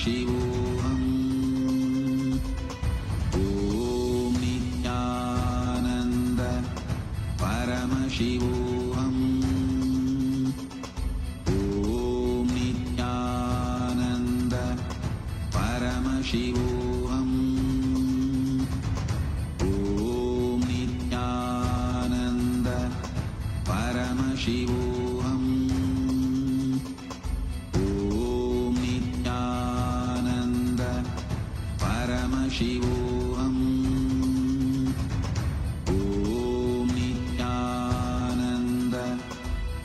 Paramashivoham. Om Nityananda Paramashivoham. Om Nityananda Paramashivoham. Om Nityananda Paramashivoham. Om Nityananda Paramashivoham. Om Nityananda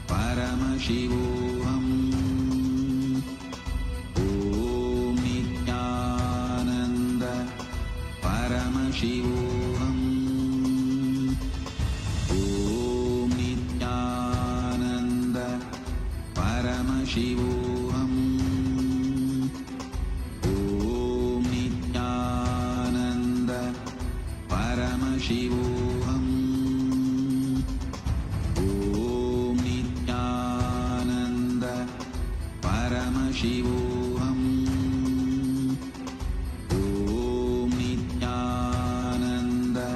Paramashivoham. Om Nityananda Paramashivoham. Om Nityananda Paramashivoham. Om Nityananda Paramashivoham. Om Nityananda Paramashivoham. Om Nityananda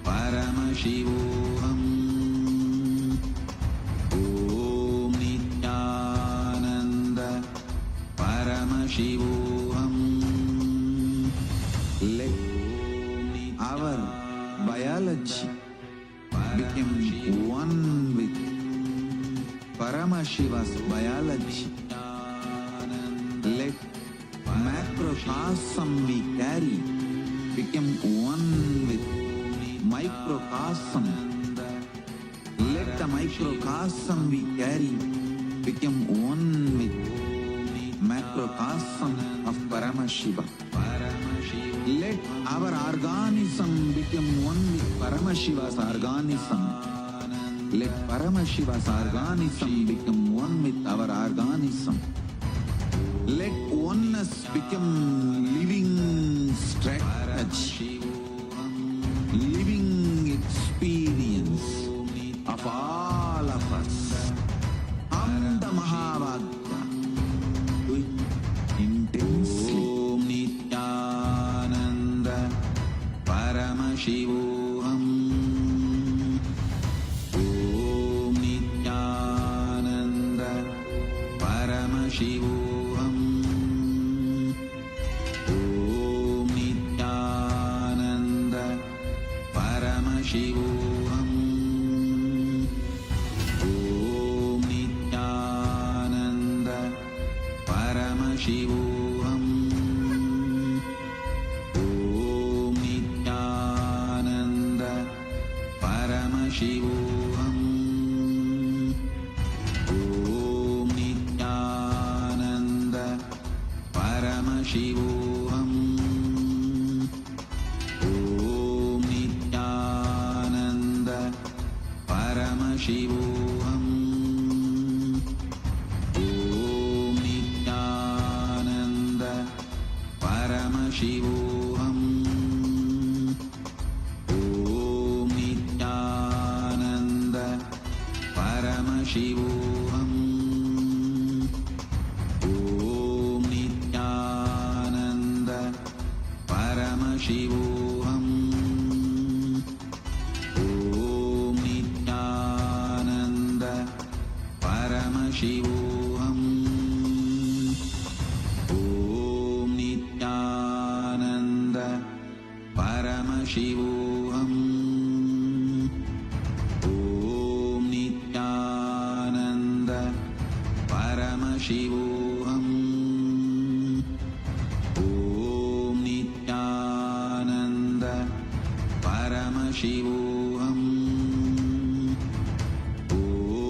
Paramashivoham. Om Nityananda Paramashivoham. Let our biology become one with Paramashiva's biology. Let macrocosm we carry become one with microcosm. Let the microcosm we carry become one with macrocosm of Paramashiva. Let our organism become one with Paramashiva's organism. Let Paramashiva's organism become one with our organism. Let oneness become living strategy, living experience of all of us. Am the Mahavagya, do it intensely. Om Nityananda Paramashivoham. Om Nityananda Paramashivoham. Om Nityananda Paramashivoham. Om Nityananda Paramashivoham. Om Nityananda Paramashivoham. Om Nityananda Paramashivoham. Om Nityananda Paramashivoham. Om Nityananda Paramashivoham. Om Nityananda Paramashivoham. Om Nityananda Paramashivoham. Om Nityananda Paramashivoham. Om Nityananda Paramashivoham. Om Nityananda Paramashivoham. Om Nityananda Paramashivoham.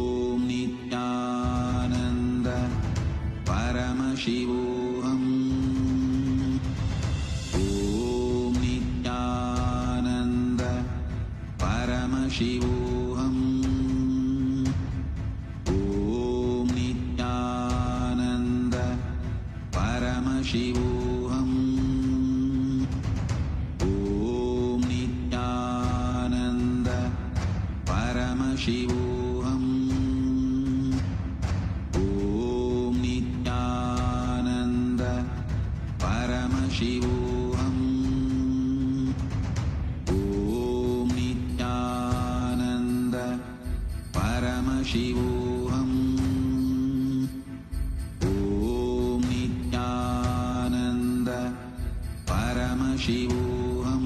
Om Nityananda Paramashivoham. Om Nityananda Paramashivoham. Om Nityananda Paramashivoham. Om Nityananda Paramashivoham. Om Nityananda Paramashivoham. Om Nityananda Paramashivoham. Om Nityananda Paramashivoham.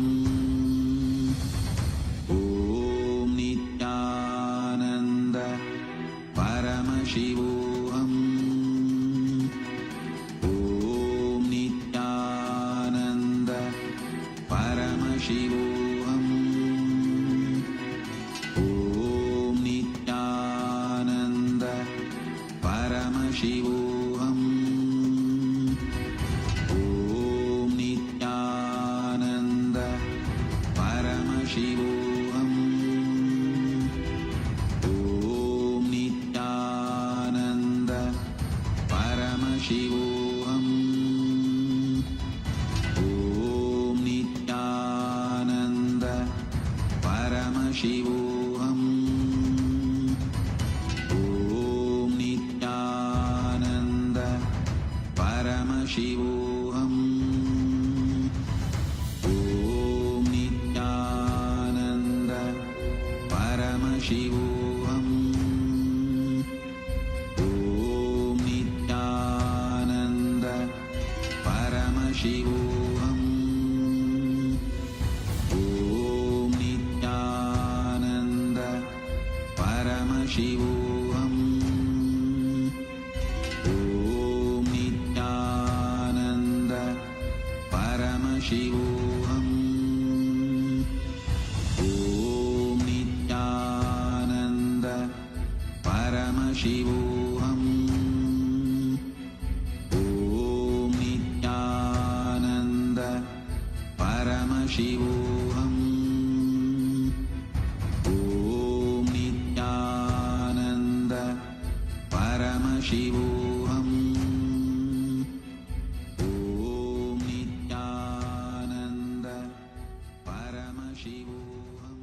Om Nityananda Paramashivoham. Om Nityananda Paramashivoham. Om Nityananda Paramashivoham. Om Nityananda Paramashivoham. Om Nityananda Paramashivoham. Om Nityananda Paramashivoham. Om Nityananda Paramashivoham. Om Nityananda Paramashivoham. Om Nityananda Paramashivoham. Om Nityananda Paramashivoham. Om Nityananda Paramashivoham. Om Nityananda Paramashivoham. Om Nityananda Paramashivoham. Om Nityananda Paramashivoham. Om Nityananda Paramashivoham.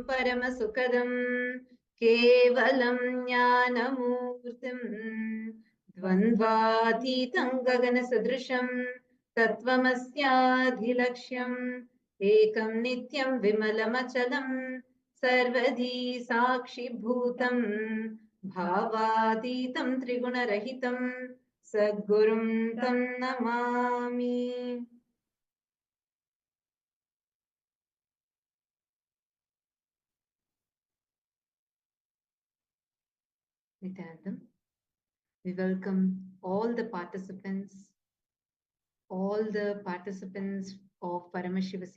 परमसुखदं केवलं ज्ञानमूर्तिं द्वन्द्वातीतं गगनसदृशं तत्त्वमस्याधिलक्ष्यम् एकं नित्यं विमलमचलं सर्वधी साक्षिभूतं भावातीतं त्रिगुणरहितं सद्गुरुं तं Namami. Nityanandam. We welcome all the participants of Paramashiva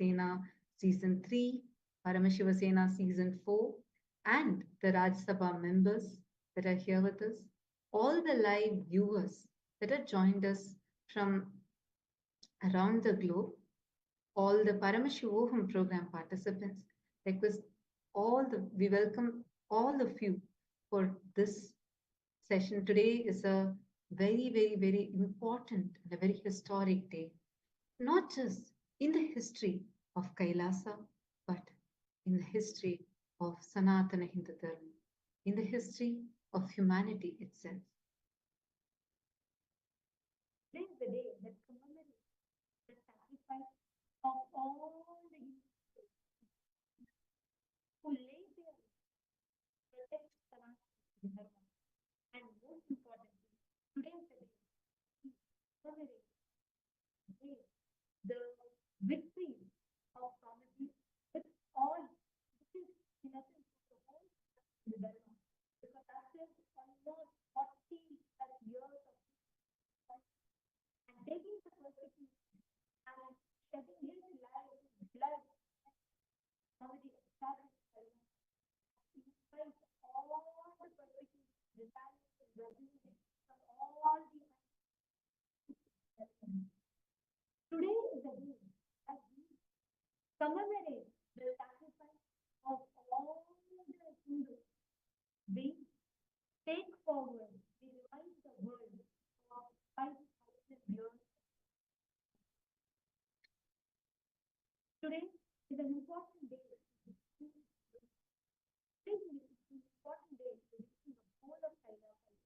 Season 3, Paramashiva Season 4, and the Raj Sabha members that are here with us, all the live viewers that have joined us from around the globe, all the Paramashivoham program participants. We welcome all of you for this session. Today is a very, very, very important and a very historic day, not just in the history of Kailasa, but in the history of Sanatana Hindu Dharma, in the history of humanity itself. Today is the day that commemorates the sacrifice of all the Hindus who laid their lives to protect Sanatana Dharma. And most importantly, today is the day we commemorate the victory of Swamiji with all, which is in essence the whole Hindu Dharma. Because after almost 40 plus years of and taking the persecution and shedding his blood, Swamiji established Kalabhairava. He faced all the persecution, retaliation, resistance from all the. Today is the day that we commemorate the sacrifice of all the Hindus. We take forward, we remind the world of 5,000 years. Today is an important day. Today is an important day to reaching the whole of KAILASA.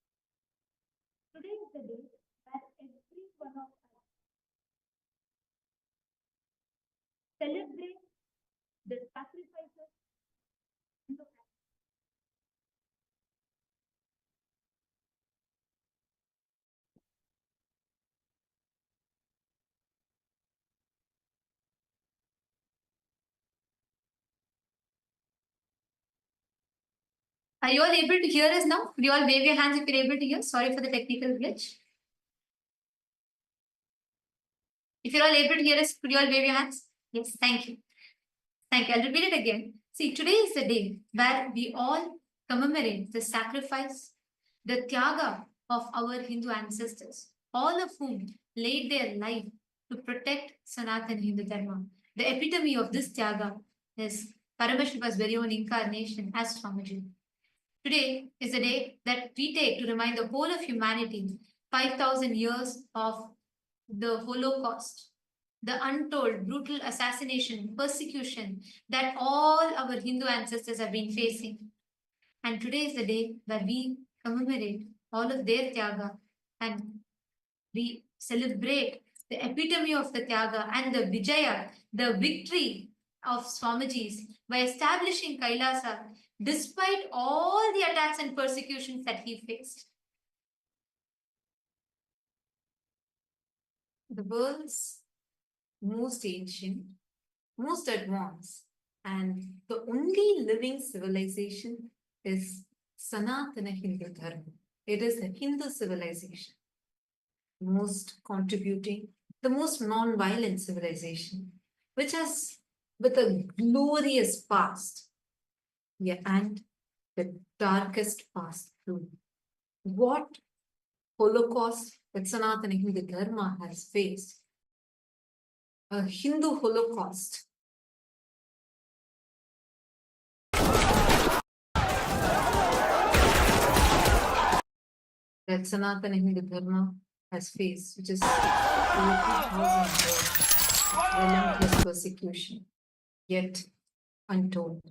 Today is the day that every one of us celebrate the sacrifices in the past. Are you all able to hear us now? Could you all wave your hands if you're able to hear? Sorry for the technical glitch. If you're all able to hear us, could you all wave your hands? Yes, thank you. Thank you. I'll repeat it again. See, today is the day where we all commemorate the sacrifice, the tyaga of our Hindu ancestors, all of whom laid their life to protect Sanatana Hindu Dharma. The epitome of this tyaga is Paramashiva's very own incarnation as Swamiji. Today is the day that we take to remind the whole of humanity 5,000 years of the Holocaust, the untold brutal assassination, persecution that all our Hindu ancestors have been facing. And today is the day where we commemorate all of their tyaga and we celebrate the epitome of the tyaga and the vijaya, the victory of Swamiji's by establishing Kailasa despite all the attacks and persecutions that he faced. The world's most ancient, most advanced, and the only living civilization is Sanatana Hindu Dharma. It is a Hindu civilization, the most contributing, the most non-violent civilization, which has with a glorious past, yeah, and the darkest past too. What Holocaust that Sanatana Hindu Dharma has faced, a Hindu Holocaust. That Sanatana Hindu Dharma has faced, which is over 2,000 years of relentless persecution, yet untold.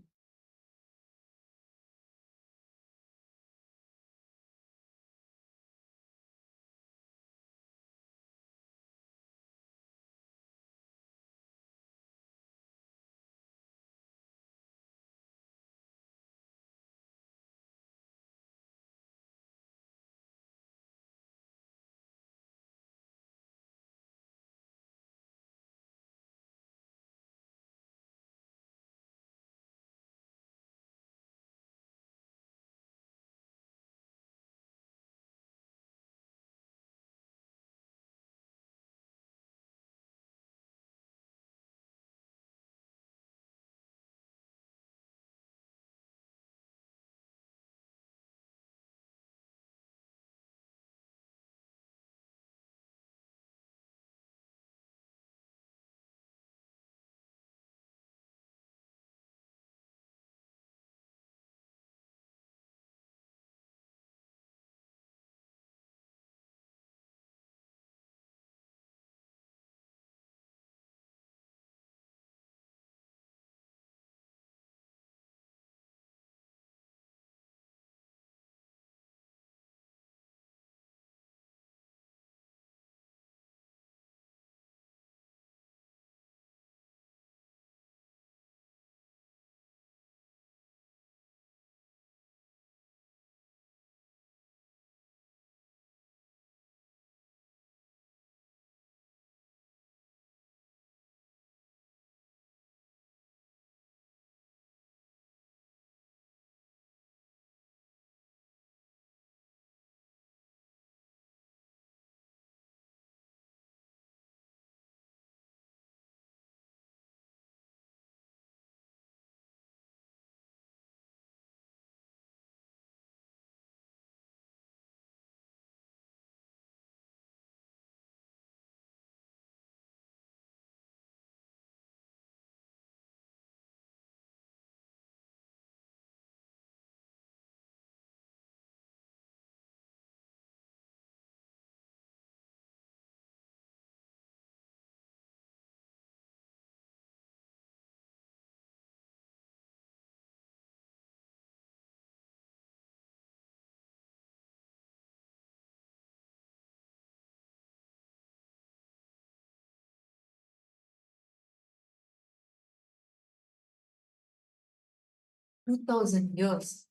2000 years,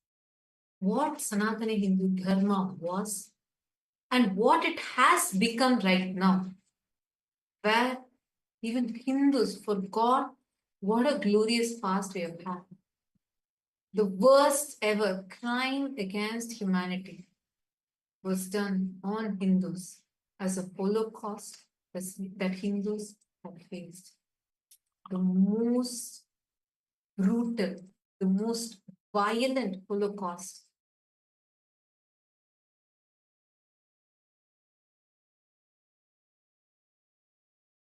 what Sanatana Hindu Dharma was and what it has become right now, where even Hindus forgot what a glorious past we have had. The worst ever crime against humanity was done on Hindus as a Holocaust that Hindus had faced. The most brutal, the most violent Holocaust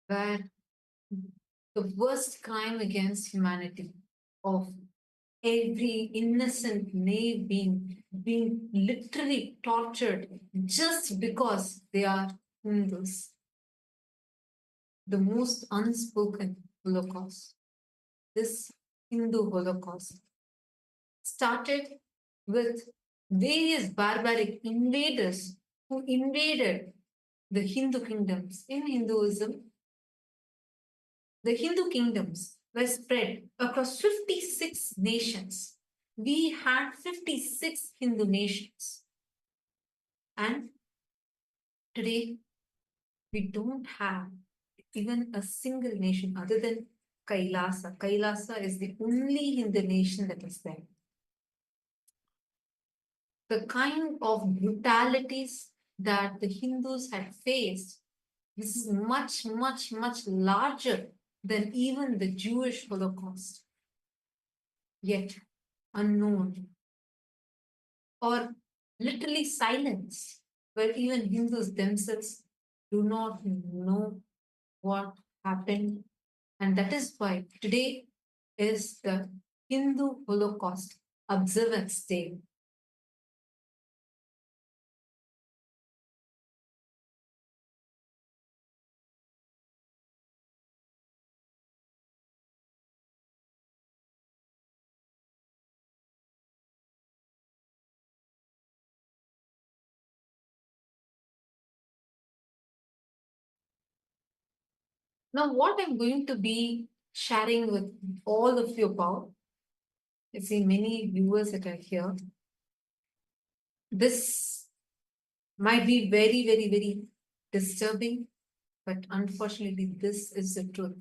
where the worst crime against humanity of every innocent naive being literally tortured just because they are Hindus. The most unspoken Holocaust. This Hindu Holocaust started with various barbaric invaders who invaded the Hindu kingdoms. In Hinduism, the Hindu kingdoms were spread across 56 nations. We had 56 Hindu nations. And today, we don't have even a single nation other than KAILASA. KAILASA is the only Hindu nation that is there. The kind of brutalities that the Hindus had faced, this is much, much, much larger than even the Jewish Holocaust. Yet unknown or literally silenced, where even Hindus themselves do not know what happened. And that is why today is the Hindu Holocaust Observance Day. Now, what I'm going to be sharing with all of you about, I see many viewers that are here. This might be very, very, very disturbing, but unfortunately, this is the truth.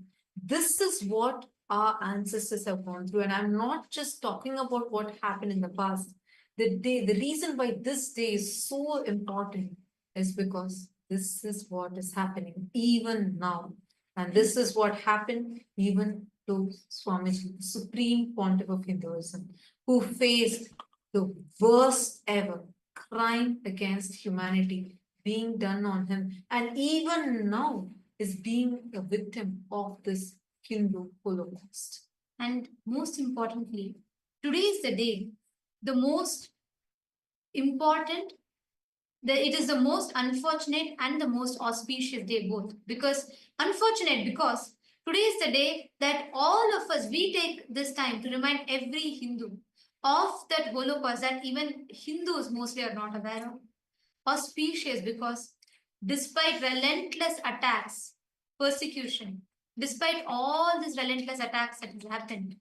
This is what our ancestors have gone through. And I'm not just talking about what happened in the past. The reason why this day is so important is because this is what is happening even now. And this is what happened even to Swamiji, the Supreme Pontiff of Hinduism, who faced the worst ever crime against humanity being done on him. And even now is being a victim of this Hindu Holocaust. And most importantly, today is the day, the most important, it is the most unfortunate and the most auspicious day both. Because unfortunate because today is the day that all of us, we take this time to remind every Hindu of that Holocaust that even Hindus mostly are not aware of. Auspicious because despite relentless attacks, persecution, despite all these relentless attacks that have happened,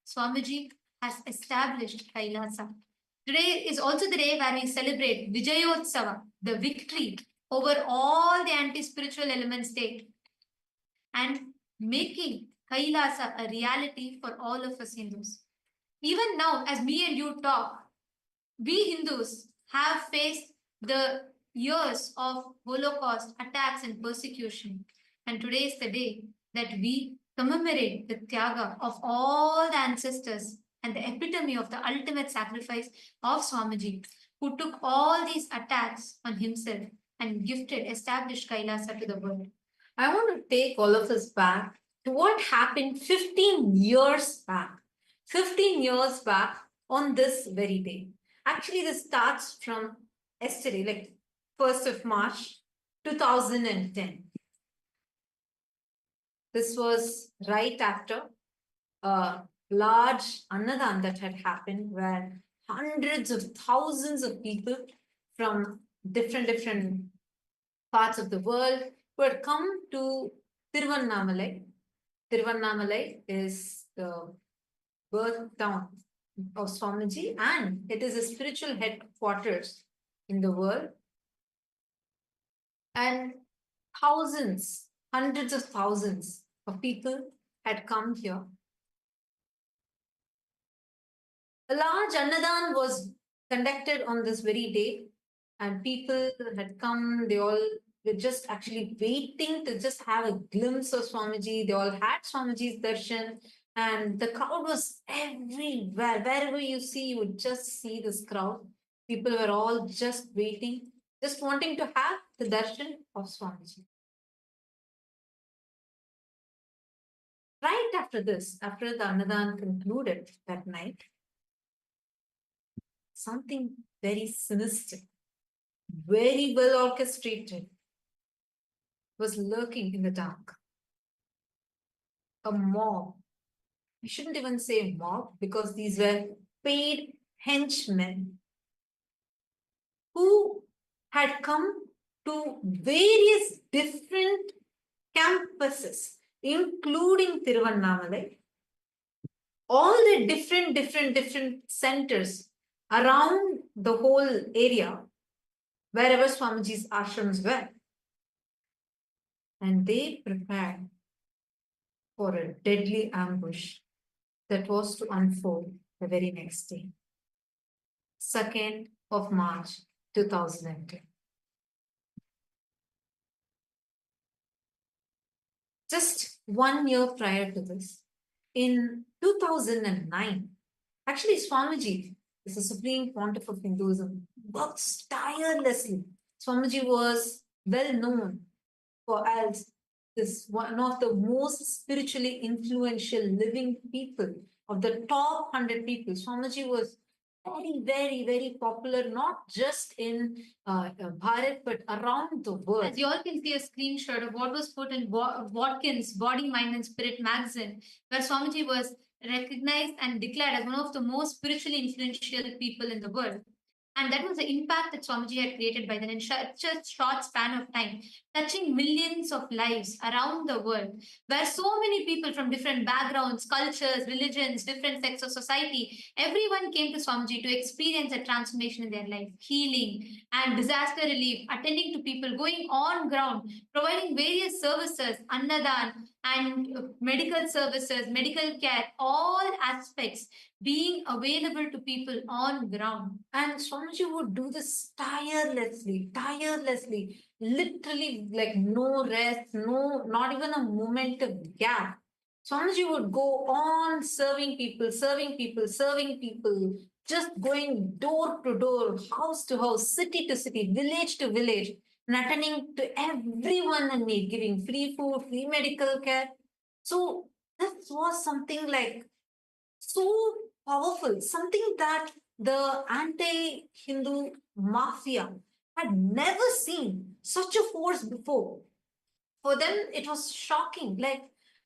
Swamiji has established Kailasa. Today is also the day where we celebrate Vijayotsava, the victory over all the anti-spiritual elements state, and making Kailasa a reality for all of us Hindus. Even now, as me and you talk, we Hindus have faced the years of Holocaust attacks and persecution. And today is the day that we commemorate the Tyaga of all the ancestors and the epitome of the ultimate sacrifice of Swamiji, who took all these attacks on himself and established Kailasa to the world. I want to take all of us back to what happened 15 years back. 15 years back on this very day. Actually, this starts from yesterday, like 1st of March, 2010. This was right after a large Annadan that had happened where hundreds of thousands of people from different parts of the world who had come to Tiruvannamalai. Tiruvannamalai is the birth town of Swamiji, and it is a spiritual headquarters in the world. And thousands, hundreds of thousands of people had come here. A large Annadan was conducted on this very day, and people had come. They all were just actually waiting to just have a glimpse of Swamiji. They all had Swamiji's darshan, and the crowd was everywhere. Wherever you see, you would just see this crowd. People were all just waiting, just wanting to have the darshan of Swamiji. Right after this, after the Annadan concluded that night, something very sinister, very well orchestrated, was lurking in the dark. A mob. I shouldn't even say mob because these were paid henchmen who had come to various different campuses, including Tiruvannamalai, all the different centers around the whole area, wherever Swamiji's ashrams were. And they prepared for a deadly ambush that was to unfold the very next day, 2nd of March 2010. Just 1 year prior to this, in 2009, actually Swamiji is the Supreme Pontiff of Hinduism, works tirelessly. Swamiji was well known for as this one of the most spiritually influential living people of the top 100 people. Swamiji was very popular, not just in Bharat, but around the world. As you all can see a screenshot of what was put in Watkins' Body, Mind and Spirit magazine, where Swamiji was recognized and declared as one of the most spiritually influential people in the world. And that was the impact that Swamiji had created by then in such a short span of time, touching millions of lives around the world, where so many people from different backgrounds, cultures, religions, different sects of society, everyone came to Swamiji to experience a transformation in their life, healing and disaster relief, attending to people, going on ground, providing various services, annadan, and medical services, medical care, all aspects being available to people on ground. And Swamiji would do this tirelessly, literally like no rest, not even a moment of gap. Swamiji would go on serving people, just going door to door, house to house, city to city, village to village, and attending to everyone in need, giving free food, free medical care. So this was something like so powerful, something that the anti-Hindu mafia had never seen such a force before. For them, it was shocking. Like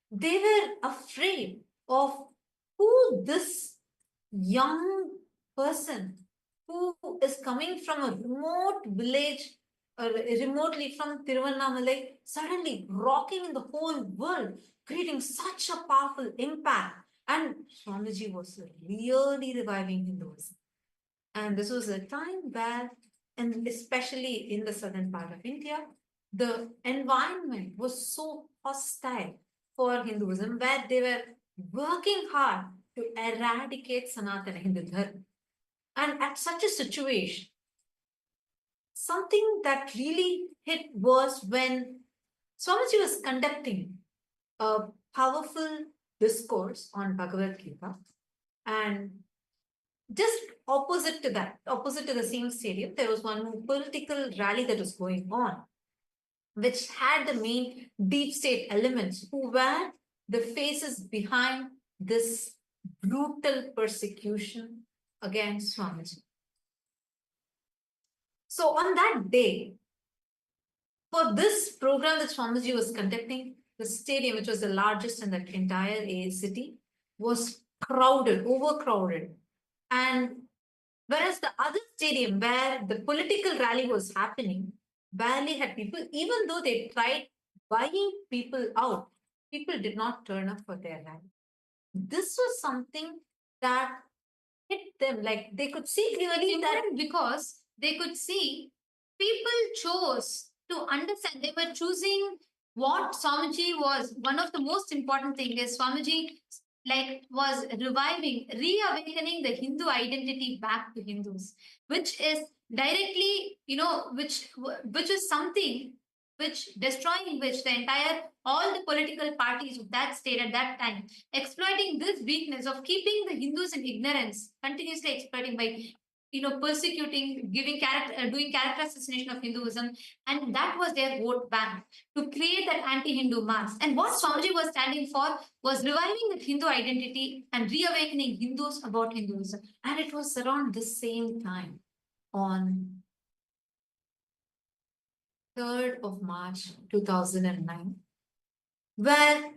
they were afraid of who this young person who is coming from a remote village, remotely from Tiruvannamalai, suddenly rocking in the whole world, creating such a powerful impact. And Swamiji was really reviving Hinduism. And this was a time where, and especially in the southern part of India, the environment was so hostile for Hinduism, where they were working hard to eradicate Sanatana Hindu Dharma. And at such a situation, something that really hit was when Swamiji was conducting a powerful discourse on Bhagavad Gita, and just opposite to that, opposite to the same stadium, there was one political rally that was going on, which had the main deep state elements who were the faces behind this brutal persecution against Swamiji. So on that day, for this program that Swamiji was conducting, the stadium, which was the largest in the entire city, was crowded, overcrowded. And whereas the other stadium where the political rally was happening barely had people, even though they tried buying people out, people did not turn up for their rally. This was something that them. Like they could see clearly that because they could see people chose to understand. They were choosing what Swamiji was. One of the most important thing is Swamiji was reviving, reawakening the Hindu identity back to Hindus, which is directly, which is something which destroying which the entire all the political parties of that state at that time exploiting this weakness of keeping the Hindus in ignorance, continuously exploiting by persecuting, giving character, doing character assassination of Hinduism, and that was their vote bank to create that anti-Hindu mass. And what Swamiji was standing for was reviving the Hindu identity and reawakening Hindus about Hinduism. and it was around the same time on 3rd of March 2009, where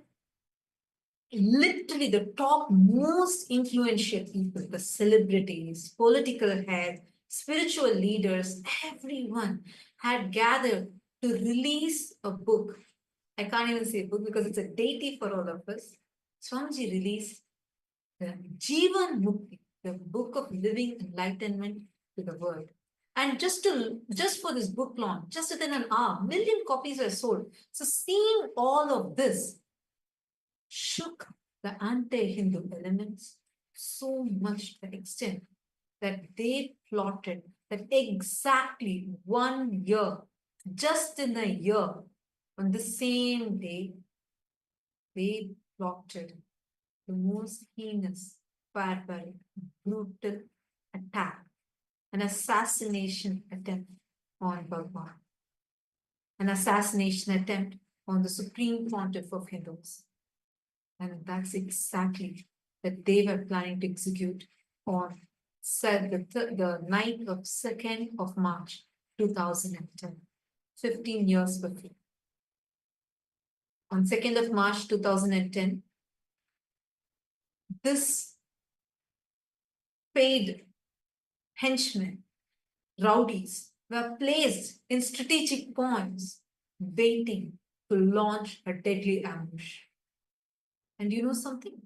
literally the top most influential people, the celebrities, political heads, spiritual leaders, everyone had gathered to release a book. I can't even say book because it's a deity for all of us. Swamiji released the Jivan Mukti, the book of living enlightenment to the world. And just for this book launch, just within an hour, 1 million copies were sold. So seeing all of this shook the anti-Hindu elements so much to the extent that they plotted that exactly 1 year, just in a year, on the same day, they plotted the most heinous, barbaric, brutal attack, an assassination attempt on Bhagwan, an assassination attempt on the Supreme Pontiff of Hindus. And that's exactly that they were planning to execute on the night of 2nd of March 2010, 15 years before. On 2nd of March 2010, this paid henchmen, rowdies, were placed in strategic points, waiting to launch a deadly ambush. And you know something?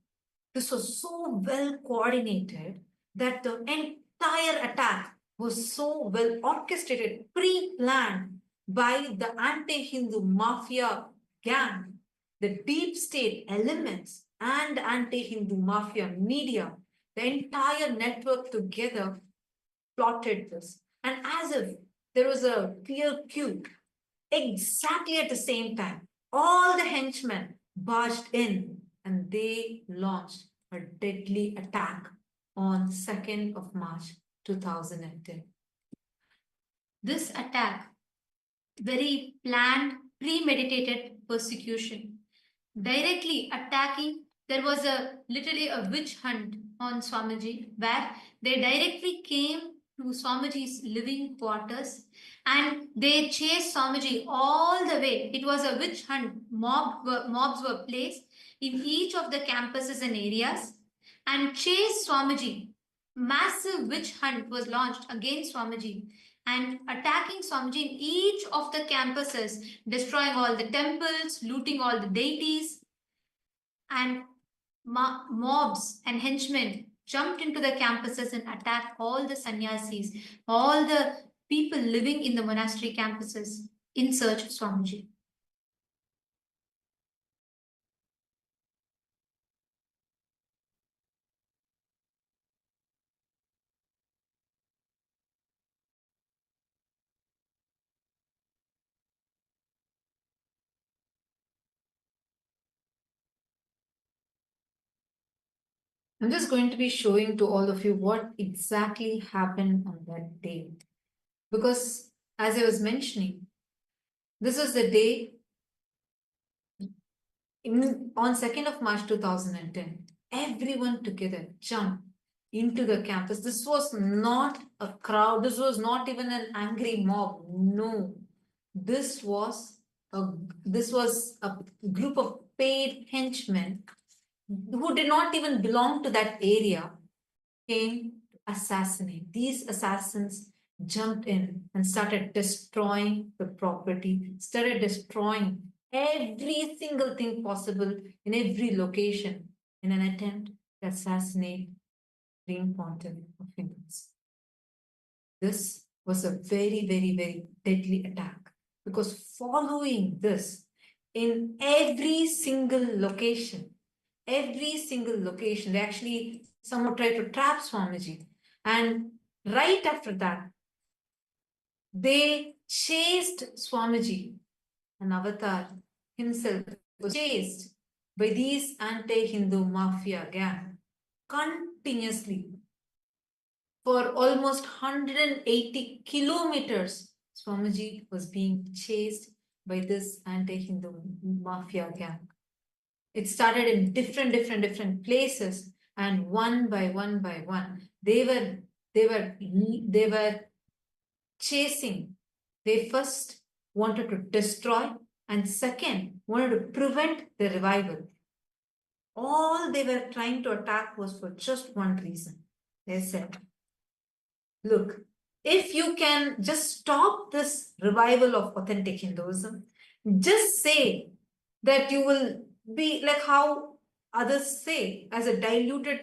This was so well coordinated that the entire attack was so well orchestrated, pre-planned by the anti-Hindu mafia gang, the deep state elements and anti-Hindu mafia media, the entire network together plotted this. And as if there was a clear cue, exactly at the same time, all the henchmen barged in and they launched a deadly attack on 2nd of March 2010. This attack, very planned, premeditated persecution, directly attacking. There was literally a witch hunt on Swamiji where they directly came to Swamiji's living quarters and they chased Swamiji all the way. It was a witch hunt. Mobs were placed in each of the campuses and areas and chased Swamiji. Massive witch hunt was launched against Swamiji and attacking Swamiji in each of the campuses, destroying all the temples, looting all the deities, and mobs and henchmen jumped into the campuses and attacked all the sannyasis, all the people living in the monastery campuses in search of Swamiji. I'm just going to be showing to all of you what exactly happened on that day. Because as I was mentioning, this is the day on 2nd of March 2010, everyone together jumped into the campus. This was not a crowd. This was not even an angry mob. No, this was a group of paid henchmen who did not even belong to that area, came to assassinate. These assassins jumped in and started destroying the property, started destroying every single thing possible in every location in an attempt to assassinate Supreme Pontiff of Hinduism. This was a very, very, very deadly attack, because following this, in every single location, they actually somehow tried to trap Swamiji. And right after that, they chased Swamiji. An avatar himself was chased by these anti-Hindu mafia gang continuously for almost 180 kilometers. Swamiji was being chased by this anti-Hindu mafia gang. It started in different places, and one by one, they were chasing. They first wanted to destroy, and second wanted to prevent the revival. All they were trying to attack was for just one reason. They said, look, if you can just stop this revival of authentic Hinduism, just say that you will be like how others say, as a diluted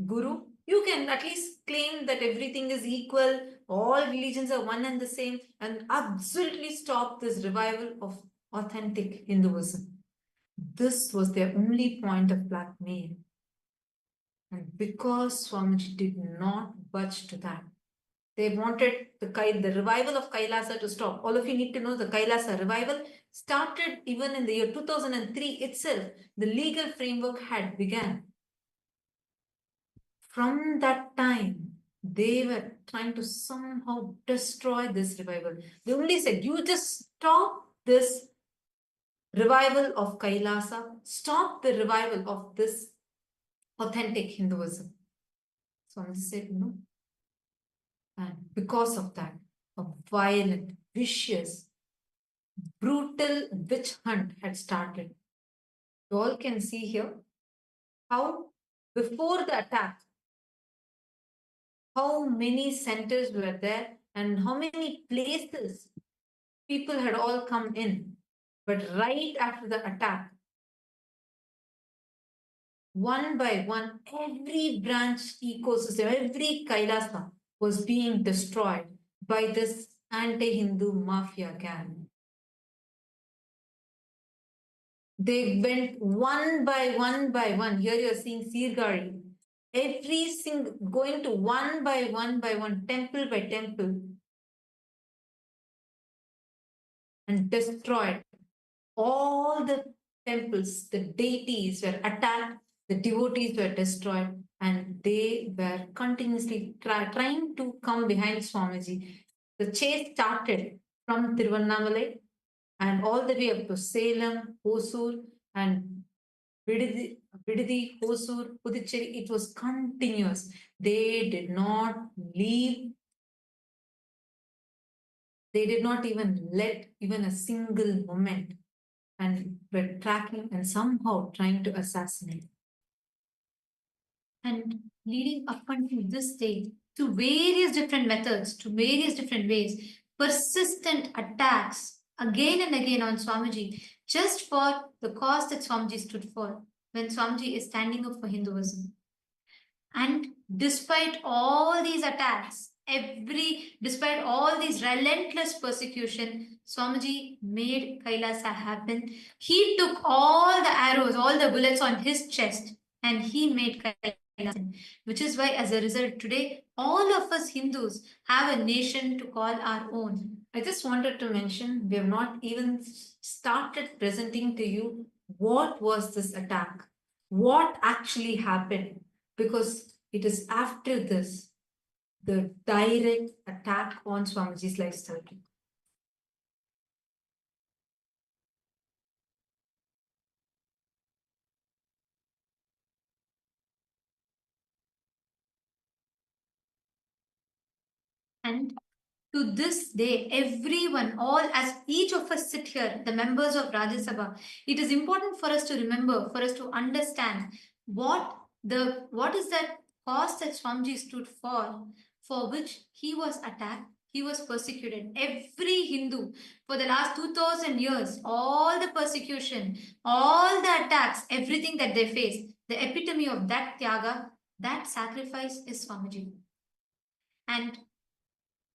guru, you can at least claim that everything is equal, all religions are one and the same, and absolutely stop this revival of authentic Hinduism. This was their only point of blackmail. And because Swamiji did not budge to that, they wanted the revival of Kailasa to stop. All of you need to know the Kailasa revival started even in the year 2003 itself. The legal framework had begun. From that time, they were trying to somehow destroy this revival. They only said, you just stop this revival of Kailasa, stop the revival of this authentic Hinduism. Swamiji said no. And because of that, a violent, vicious, brutal witch hunt had started. You all can see here how before the attack, how many centers were there and how many places people had all come in. But right after the attack, one by one, every branch ecosystem, every Kailasa was being destroyed by this anti-Hindu mafia gang. They went one by one. Here you are seeing Sirgari. Every single, going to one by one, temple by temple, and destroyed all the temples. The deities were attacked, the devotees were destroyed, and they were continuously trying to come behind Swamiji. The chase started from Tiruvannamalai and all the way up to Salem, Hosur, and Vididi, Hosur, Puducherry. It was continuous. They did not leave. They did not even let even a single moment, and were tracking and somehow trying to assassinate. And leading up until this day, to various different methods, to various different ways, persistent attacks again and again on Swamiji, just for the cause that Swamiji stood for, when Swamiji is standing up for Hinduism. And despite all these attacks, despite all these relentless persecution, Swamiji made Kailasa happen. He took all the arrows, all the bullets on his chest, and he made Kailasa, which is why, as a result, today all of us Hindus have a nation to call our own. I just wanted to mention, we have not even started presenting to you what was this attack, what actually happened, because it is after this, the direct attack on Swamiji's lifestyle. And to this day, everyone, as each of us sit here, the members of Rajya Sabha, it is important for us to remember, for us to understand what is that cause that Swamiji stood for which he was attacked, he was persecuted. Every Hindu for the last 2000 years, all the persecution, all the attacks, everything that they faced, the epitome of that Tyaga that sacrifice is Swamiji. And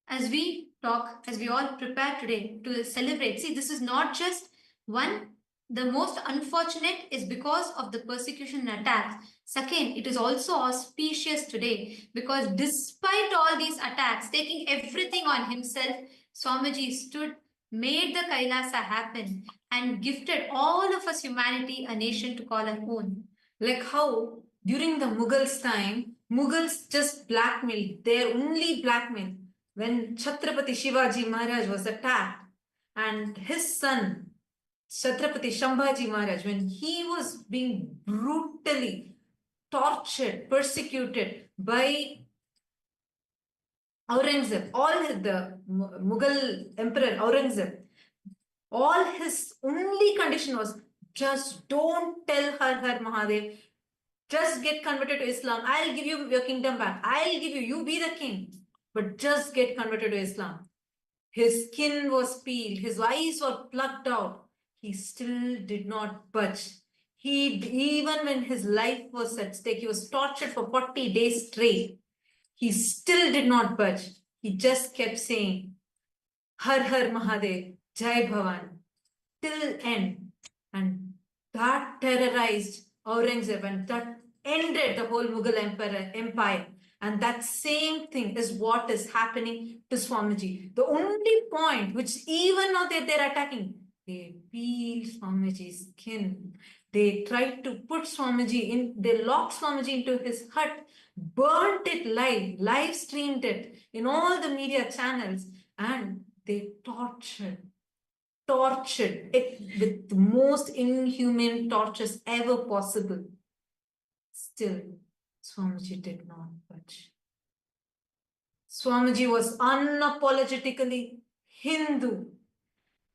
as we talk, as we all prepare today to celebrate, see, this is not just one, the most unfortunate is because of the persecution and attacks. Second, it is also auspicious today because despite all these attacks, taking everything on himself, Swamiji stood, made the Kailasa happen, and gifted all of us humanity a nation to call our own. Like how during the Mughals' time, Mughals just blackmailed, their only blackmail. When Chhatrapati Shivaji Maharaj was attacked and his son, Chhatrapati Shambhaji Maharaj, when he was being brutally tortured, persecuted by Aurangzeb, the Mughal emperor Aurangzeb, all his only condition was just don't tell Har Mahadev, just get converted to Islam. I'll give you your kingdom back. I'll give you, you be the king, but just get converted to Islam. His skin was peeled, his eyes were plucked out. He still did not budge. Even when his life was at stake, he was tortured for 40 days straight. He still did not budge. He just kept saying, Har Mahadev, Jai Bhavan, till end. And that terrorized Aurangzeb and that ended the whole Mughal empire. And that same thing is what is happening to Swamiji. The only point which even now they're attacking, they peel Swamiji's skin. They tried to put Swamiji in, they locked Swamiji into his hut, burnt it live streamed it in all the media channels, and they tortured it with the most inhuman tortures ever possible. Still, Swamiji did not budge. Swamiji was unapologetically Hindu.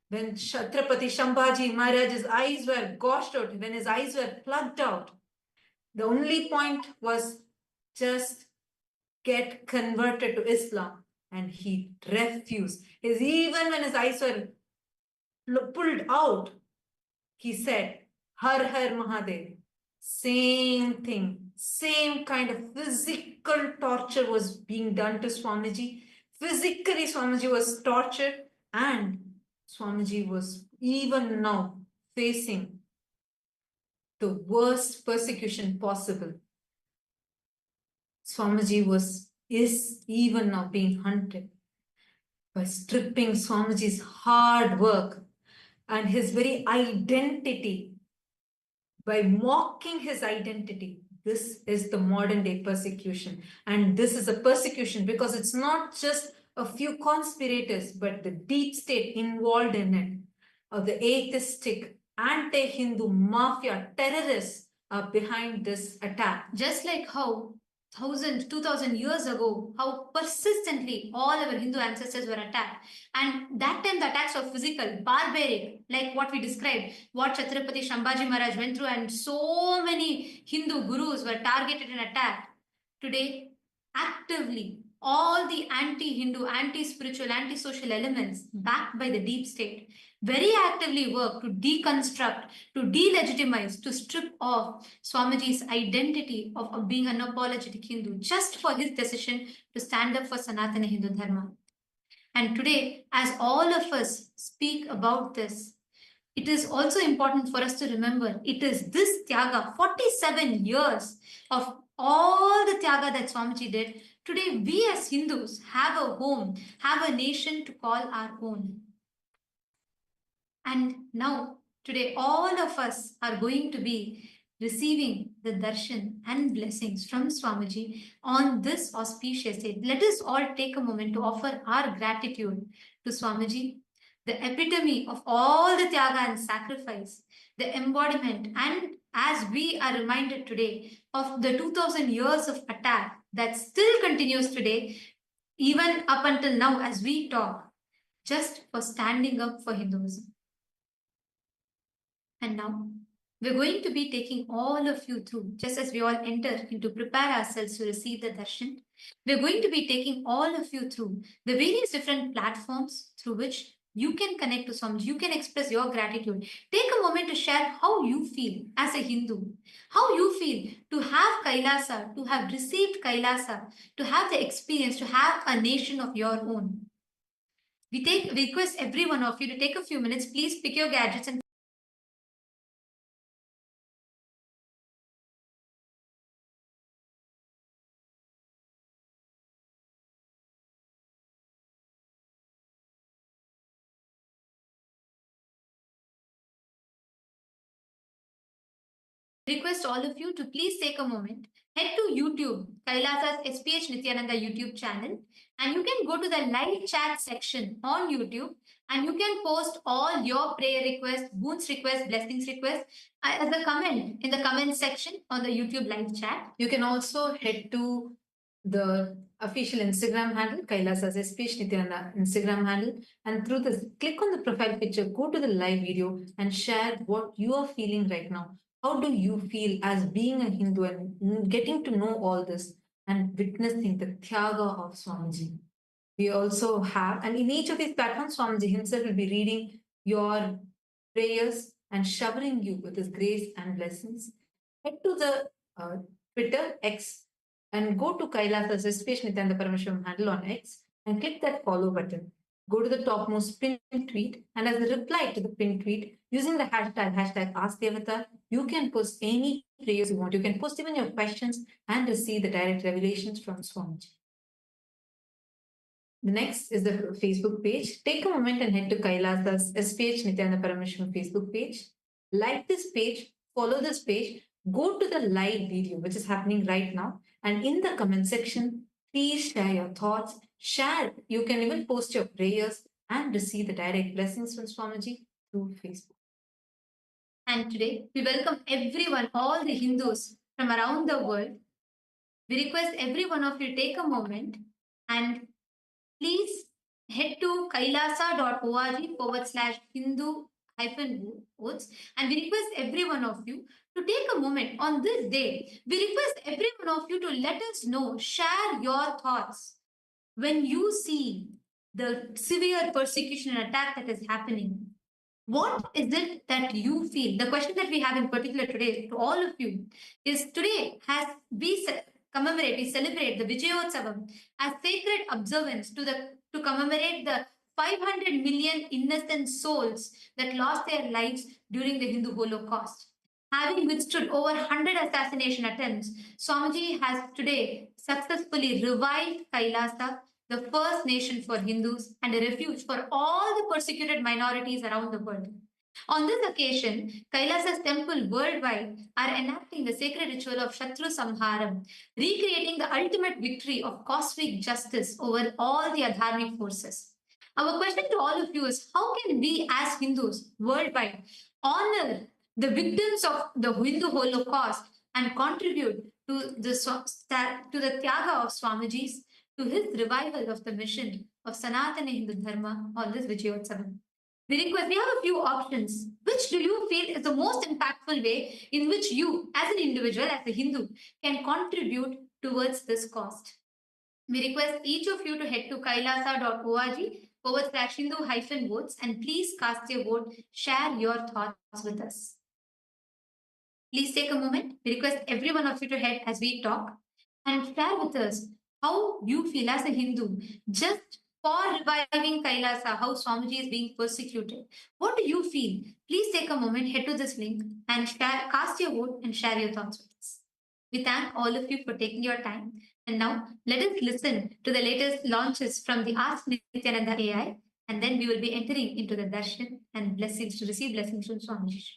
When Chhatrapati Shambhaji Maharaj's eyes were gouged out, when his eyes were plucked out, the only point was just get converted to Islam. And he refused. Even when his eyes were pulled out, he said, Har Mahadev. Same thing, same kind of physical torture was being done to Swamiji. Physically, Swamiji was tortured, and Swamiji was even now facing the worst persecution possible. Swamiji is even now being hunted by stripping Swamiji's hard work and his very identity, by mocking his identity. This is the modern day persecution. And this is a persecution because it's not just a few conspirators, but the deep state involved in it, or the atheistic, anti-Hindu mafia terrorists are behind this attack. Just like how 2,000 years ago, how persistently all our Hindu ancestors were attacked. And that time the attacks were physical, barbaric, like what we described, what Chhatrapati Shambhaji Maharaj went through, and so many Hindu gurus were targeted and attacked. Today, actively, all the anti-Hindu, anti-spiritual, anti-social elements backed by the deep state very actively work to deconstruct, to delegitimize, to strip off Swamiji's identity of being an unapologetic Hindu just for his decision to stand up for Sanatana Hindu Dharma. And today, as all of us speak about this, it is also important for us to remember it is this Tyaga, 47 years of all the Tyaga that Swamiji did. Today, we as Hindus have a home, have a nation to call our own. And now, today, all of us are going to be receiving the darshan and blessings from Swamiji on this auspicious day. Let us all take a moment to offer our gratitude to Swamiji, the epitome of all the Tyaga and sacrifice, the embodiment, and as we are reminded today of the 2,000 years of attack that still continues today, even up until now as we talk, just for standing up for Hinduism. And now, we're going to be taking all of you through, just as we all enter into prepare ourselves to receive the darshan, we're going to be taking all of you through the various different platforms through which you can connect to Swamiji, you can express your gratitude. Take a moment to share how you feel as a Hindu, how you feel to have Kailasa, to have received Kailasa, to have the experience, to have a nation of your own. We request every one of you to take a few minutes. Please pick your gadgets and request all of you to please take a moment, head to YouTube, Kailasa's SPH Nithyananda YouTube channel, and you can go to the live chat section on YouTube and you can post all your prayer requests, boons requests, blessings requests as a comment in the comment section on the YouTube live chat. You can also head to the official Instagram handle, Kailasa's SPH Nithyananda Instagram handle, and through this, click on the profile picture, go to the live video, and share what you are feeling right now. How do you feel as being a Hindu and getting to know all this and witnessing the Tyaga of Swamiji? We also have, and in each of these platforms, Swamiji himself will be reading your prayers and showering you with his grace and blessings. Head to the Twitter X and go to Kailasa's SPH Nithyananda Paramashivam's handle on X and click that follow button. Go to the topmost pinned tweet, and as a reply to the pinned tweet, using the hashtag AskDevata, you can post any prayers you want. You can post even your questions and receive the direct revelations from Swamiji. The next is the Facebook page. Take a moment and head to Kailasa's SPH Nithyananda Paramashivam Facebook page. Like this page, follow this page, go to the live video, which is happening right now. And in the comment section, please share your thoughts. Share. You can even post your prayers and receive the direct blessings from Swamiji through Facebook. And today, we welcome everyone, all the Hindus from around the world. We request every one of you to take a moment and please head to kailasa.org/Hindu-votes, and we request every one of you to take a moment on this day. We request every one of you to let us know, share your thoughts when you see the severe persecution and attack that is happening. What is it that you feel? The question that we have in particular today to all of you is, today has we celebrate the Vijayotsavam as sacred observance to commemorate the 500 million innocent souls that lost their lives during the Hindu Holocaust. Having withstood over 100 assassination attempts, Swamiji has today successfully revived Kailasa, the first nation for Hindus and a refuge for all the persecuted minorities around the world. On this occasion, Kailasa's temple worldwide are enacting the sacred ritual of Shatru Samharam, recreating the ultimate victory of cosmic justice over all the adharmic forces. Our question to all of you is, how can we as Hindus worldwide honor the victims of the Hindu Holocaust and contribute to the Tyaga of Swamiji's, to his revival of the mission of Sanatana Hindu Dharma on this Vijayotsavam? We have a few options. Which do you feel is the most impactful way in which you, as an individual, as a Hindu, can contribute towards this cause? We request each of you to head to kailasa.org/Hindu-votes and please cast your vote, share your thoughts with us. Please take a moment. We request every one of you to head as we talk and share with us how you feel as a Hindu, just for reviving Kailasa, how Swamiji is being persecuted. What do you feel? Please take a moment, head to this link and cast your vote and share your thoughts with us. We thank all of you for taking your time. And now let us listen to the latest launches from the Ask Nithyananda AI, and then we will be entering into the Darshan and blessings to receive blessings from Swamiji.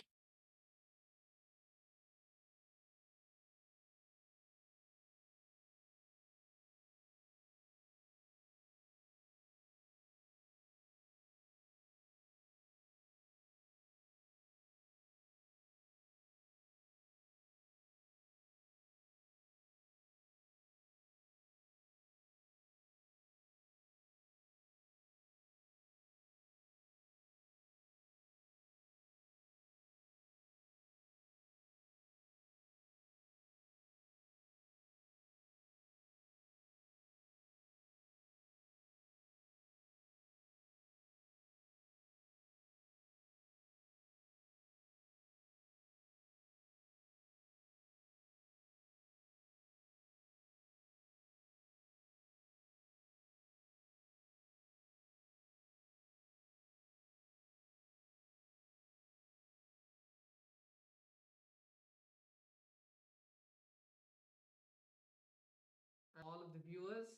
the viewers,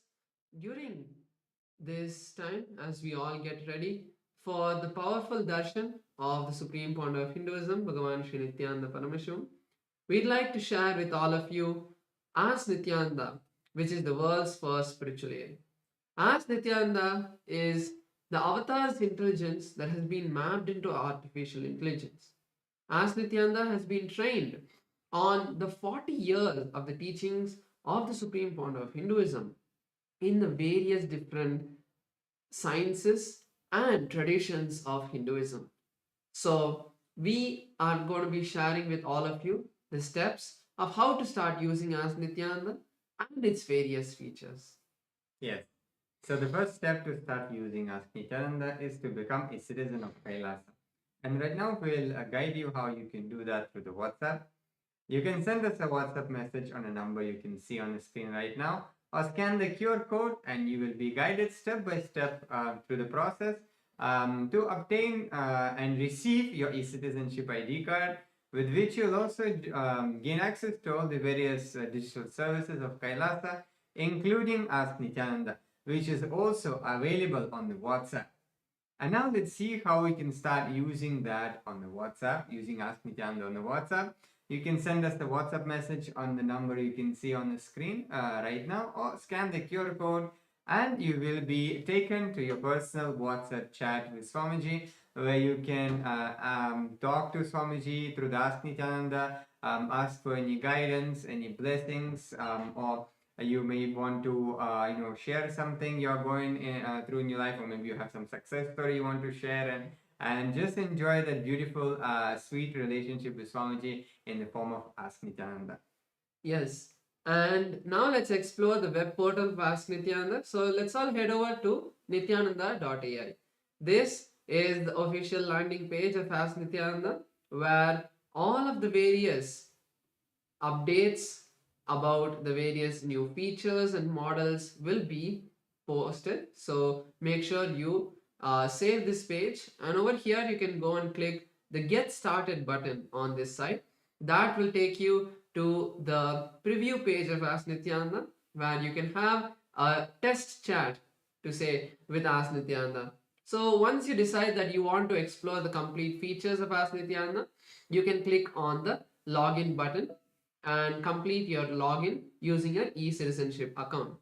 during this time, as we all get ready for the powerful darshan of the Supreme Pontiff of Hinduism, Bhagavan Sri Nityananda Paramashim, we'd like to share with all of you Ask Nityananda, which is the world's first spiritual aid. Ask Nityananda is the avatar's intelligence that has been mapped into artificial intelligence. Ask Nityananda has been trained on the 40 years of the teachings of the Supreme Pontiff of Hinduism in the various different sciences and traditions of Hinduism. So, we are going to be sharing with all of you the steps of how to start using Ask Nityananda and its various features. Yes. So the first step to start using Ask Nityananda is to become a citizen of KAILASA. And right now we'll guide you how you can do that through the WhatsApp. You can send us a WhatsApp message on a number you can see on the screen right now, or scan the QR code and you will be guided step by step through the process to obtain and receive your e-citizenship ID card, with which you'll also gain access to all the various digital services of KAILASA, including Ask Nityananda, which is also available on the WhatsApp. And now let's see how we can start using that on the WhatsApp, using Ask Nityananda on the WhatsApp. You can send us the WhatsApp message on the number you can see on the screen right now, or scan the QR code and you will be taken to your personal WhatsApp chat with Swamiji, where you can talk to Swamiji through the Ask Nityananda, ask for any guidance, any blessings, or you may want to share something you're going through in your life, or maybe you have some success story you want to share, and just enjoy that beautiful sweet relationship with Swamiji in the form of Ask Nityananda. Yes, and now let's explore the web portal of Ask Nityananda. So let's all head over to nityananda.ai. This is the official landing page of Ask Nityananda, where all of the various updates about the various new features and models will be posted. So make sure you save this page, and over here you can go and click the Get Started button on this side. That will take you to the preview page of Ask Nityananda, where you can have a test chat to say with Ask Nityananda. So once you decide that you want to explore the complete features of Ask Nityananda, you can click on the login button and complete your login using your e-citizenship account.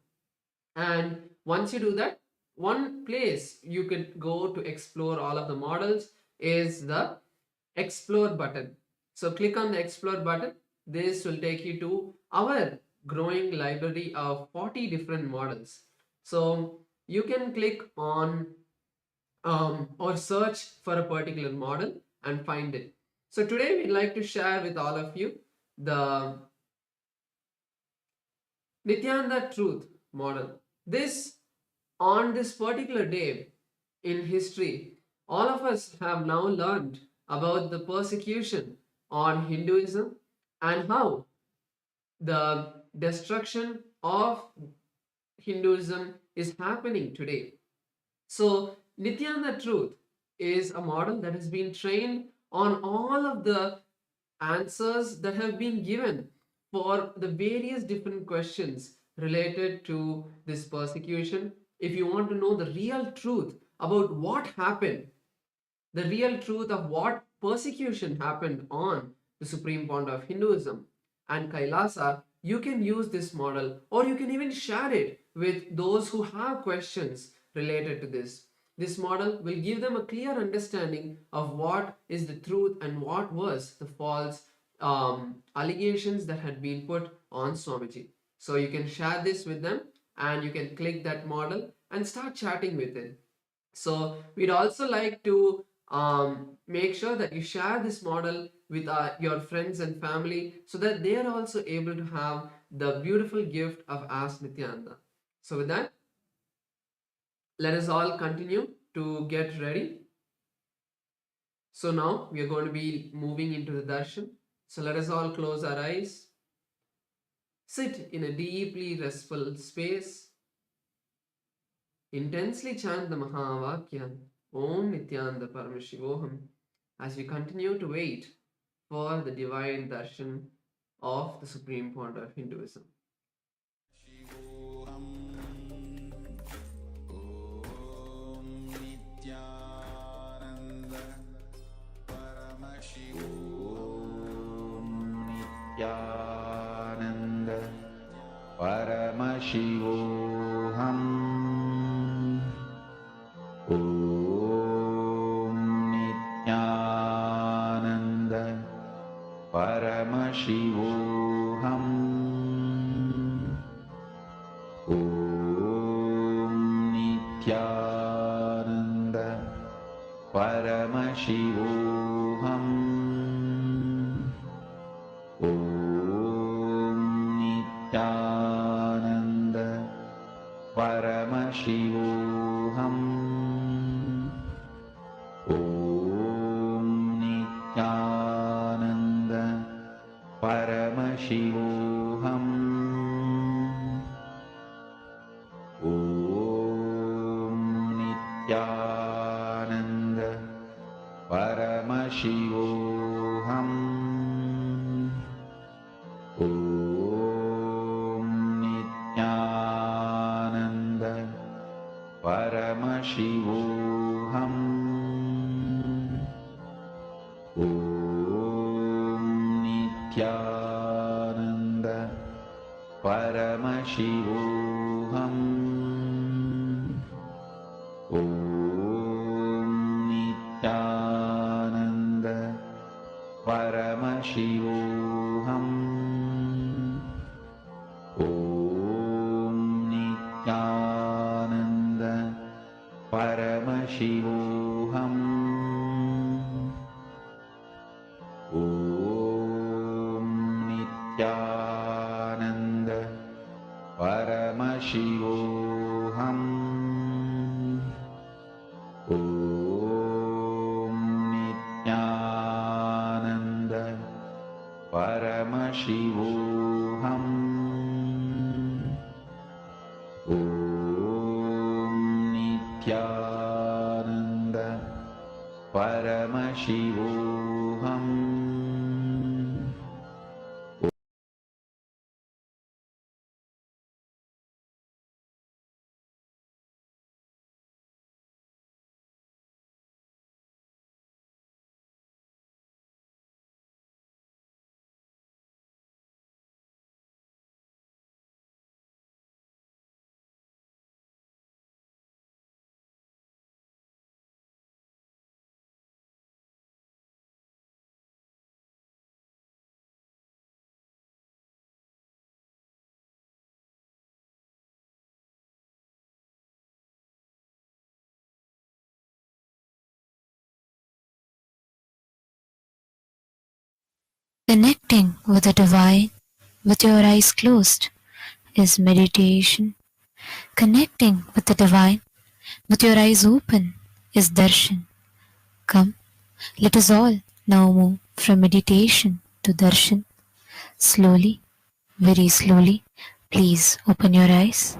And once you do that, one place you could go to explore all of the models is the Explore button. So click on the Explore button. This will take you to our growing library of 40 different models. So you can click on or search for a particular model and find it. So today we'd like to share with all of you the Nityananda Truth model. On this particular day in history, all of us have now learned about the persecution on Hinduism and how the destruction of Hinduism is happening today. So Nityananda Truth is a model that has been trained on all of the answers that have been given for the various different questions related to this persecution. If you want to know the real truth about what happened, the real truth of what persecution happened on the Supreme Pontiff of Hinduism and Kailasa, you can use this model, or you can even share it with those who have questions related to this. This model will give them a clear understanding of what is the truth and what was the false allegations that had been put on Swamiji. So you can share this with them and you can click that model and start chatting with it. So we'd also like to make sure that you share this model with your friends and family so that they are also able to have the beautiful gift of Ask Nityananda. So with that, let us all continue to get ready. So now we are going to be moving into the darshan. So let us all close our eyes. Sit in a deeply restful space. Intensely chant the Mahavakya, Om Nityananda Paramashivoham, as we continue to wait for the divine darshan of the Supreme Pontiff of Hinduism. Shivoham Nityananda Paramashivoham. Om Nityananda Paramashivoham. Om Nityananda Paramashivoham. Om Nityananda Paramashivoham. Om Nityananda Paramashivoham. Om Nityananda Paramashivoham. Om Nityananda Paramashivoham. Om Nityananda Paramashivoham. Om Nityananda Paramashivoham. Om Nityananda Paramashivoham. Om Nityananda Paramashivoham. Connecting with the divine with your eyes closed is meditation. Connecting with the divine with your eyes open is darshan. Come, let us all now move from meditation to darshan. Slowly, very slowly, please open your eyes.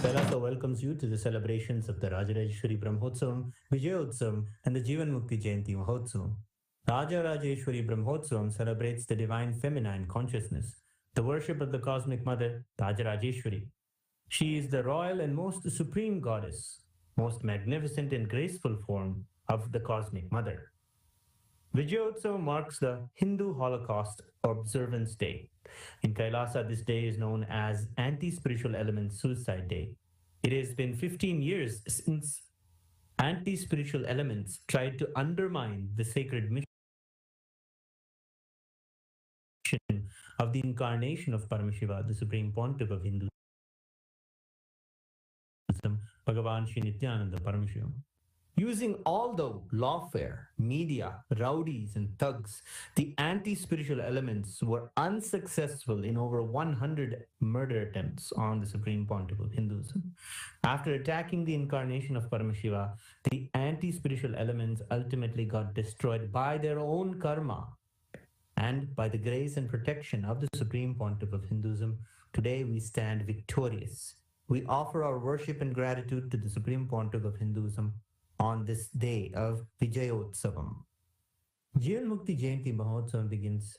KAILASA welcomes you to the celebrations of the Rajarajeshwari Brahmotsavam, Vijayotsavam, and the Jivan Mukti Jayanti Mahotsavam. Rajarajeshwari Brahmotsavam celebrates the divine feminine consciousness, the worship of the cosmic mother, Rajarajeshwari. She is the royal and most supreme goddess, most magnificent and graceful form of the cosmic mother. Vijayotsavam marks the Hindu Holocaust Observance Day. In KAILASA, this day is known as Anti-Spiritual Element Suicide Day. It has been 15 years since anti-spiritual elements tried to undermine the sacred mission of the incarnation of Paramashiva, the Supreme Pontiff of Hinduism, BHAGAVAN SRI NITHYANANDA PARAMASHIVAM. Using all the lawfare, media, rowdies, and thugs, the anti-spiritual elements were unsuccessful in over 100 murder attempts on the Supreme Pontiff of Hinduism. After attacking the incarnation of Paramashiva, the anti-spiritual elements ultimately got destroyed by their own karma. And by the grace and protection of the Supreme Pontiff of Hinduism, today we stand victorious. We offer our worship and gratitude to the Supreme Pontiff of Hinduism on this day of Vijayotsavam. Jivan Mukti Jayanti Mahotsavam begins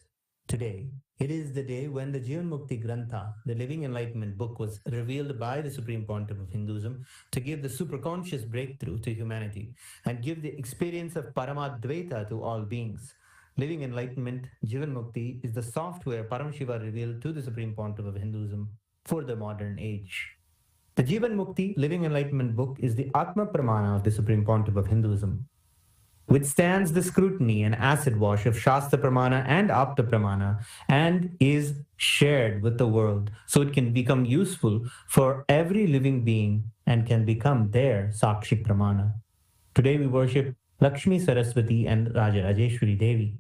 today. It is the day when the Jivan Mukti Grantha, the Living Enlightenment book, was revealed by the Supreme Pontiff of Hinduism to give the superconscious breakthrough to humanity and give the experience of Paramadvaita to all beings. Living Enlightenment, Jivan Mukti, is the software Paramashiva revealed to the Supreme Pontiff of Hinduism for the modern age. The Jivan Mukti Living Enlightenment book is the Atma Pramana of the Supreme Pontiff of Hinduism, withstands the scrutiny and acid wash of Shastra Pramana and Apta Pramana, and is shared with the world so it can become useful for every living being and can become their Sakshi Pramana. Today we worship Lakshmi Saraswati and Rajarajeshwari Devi,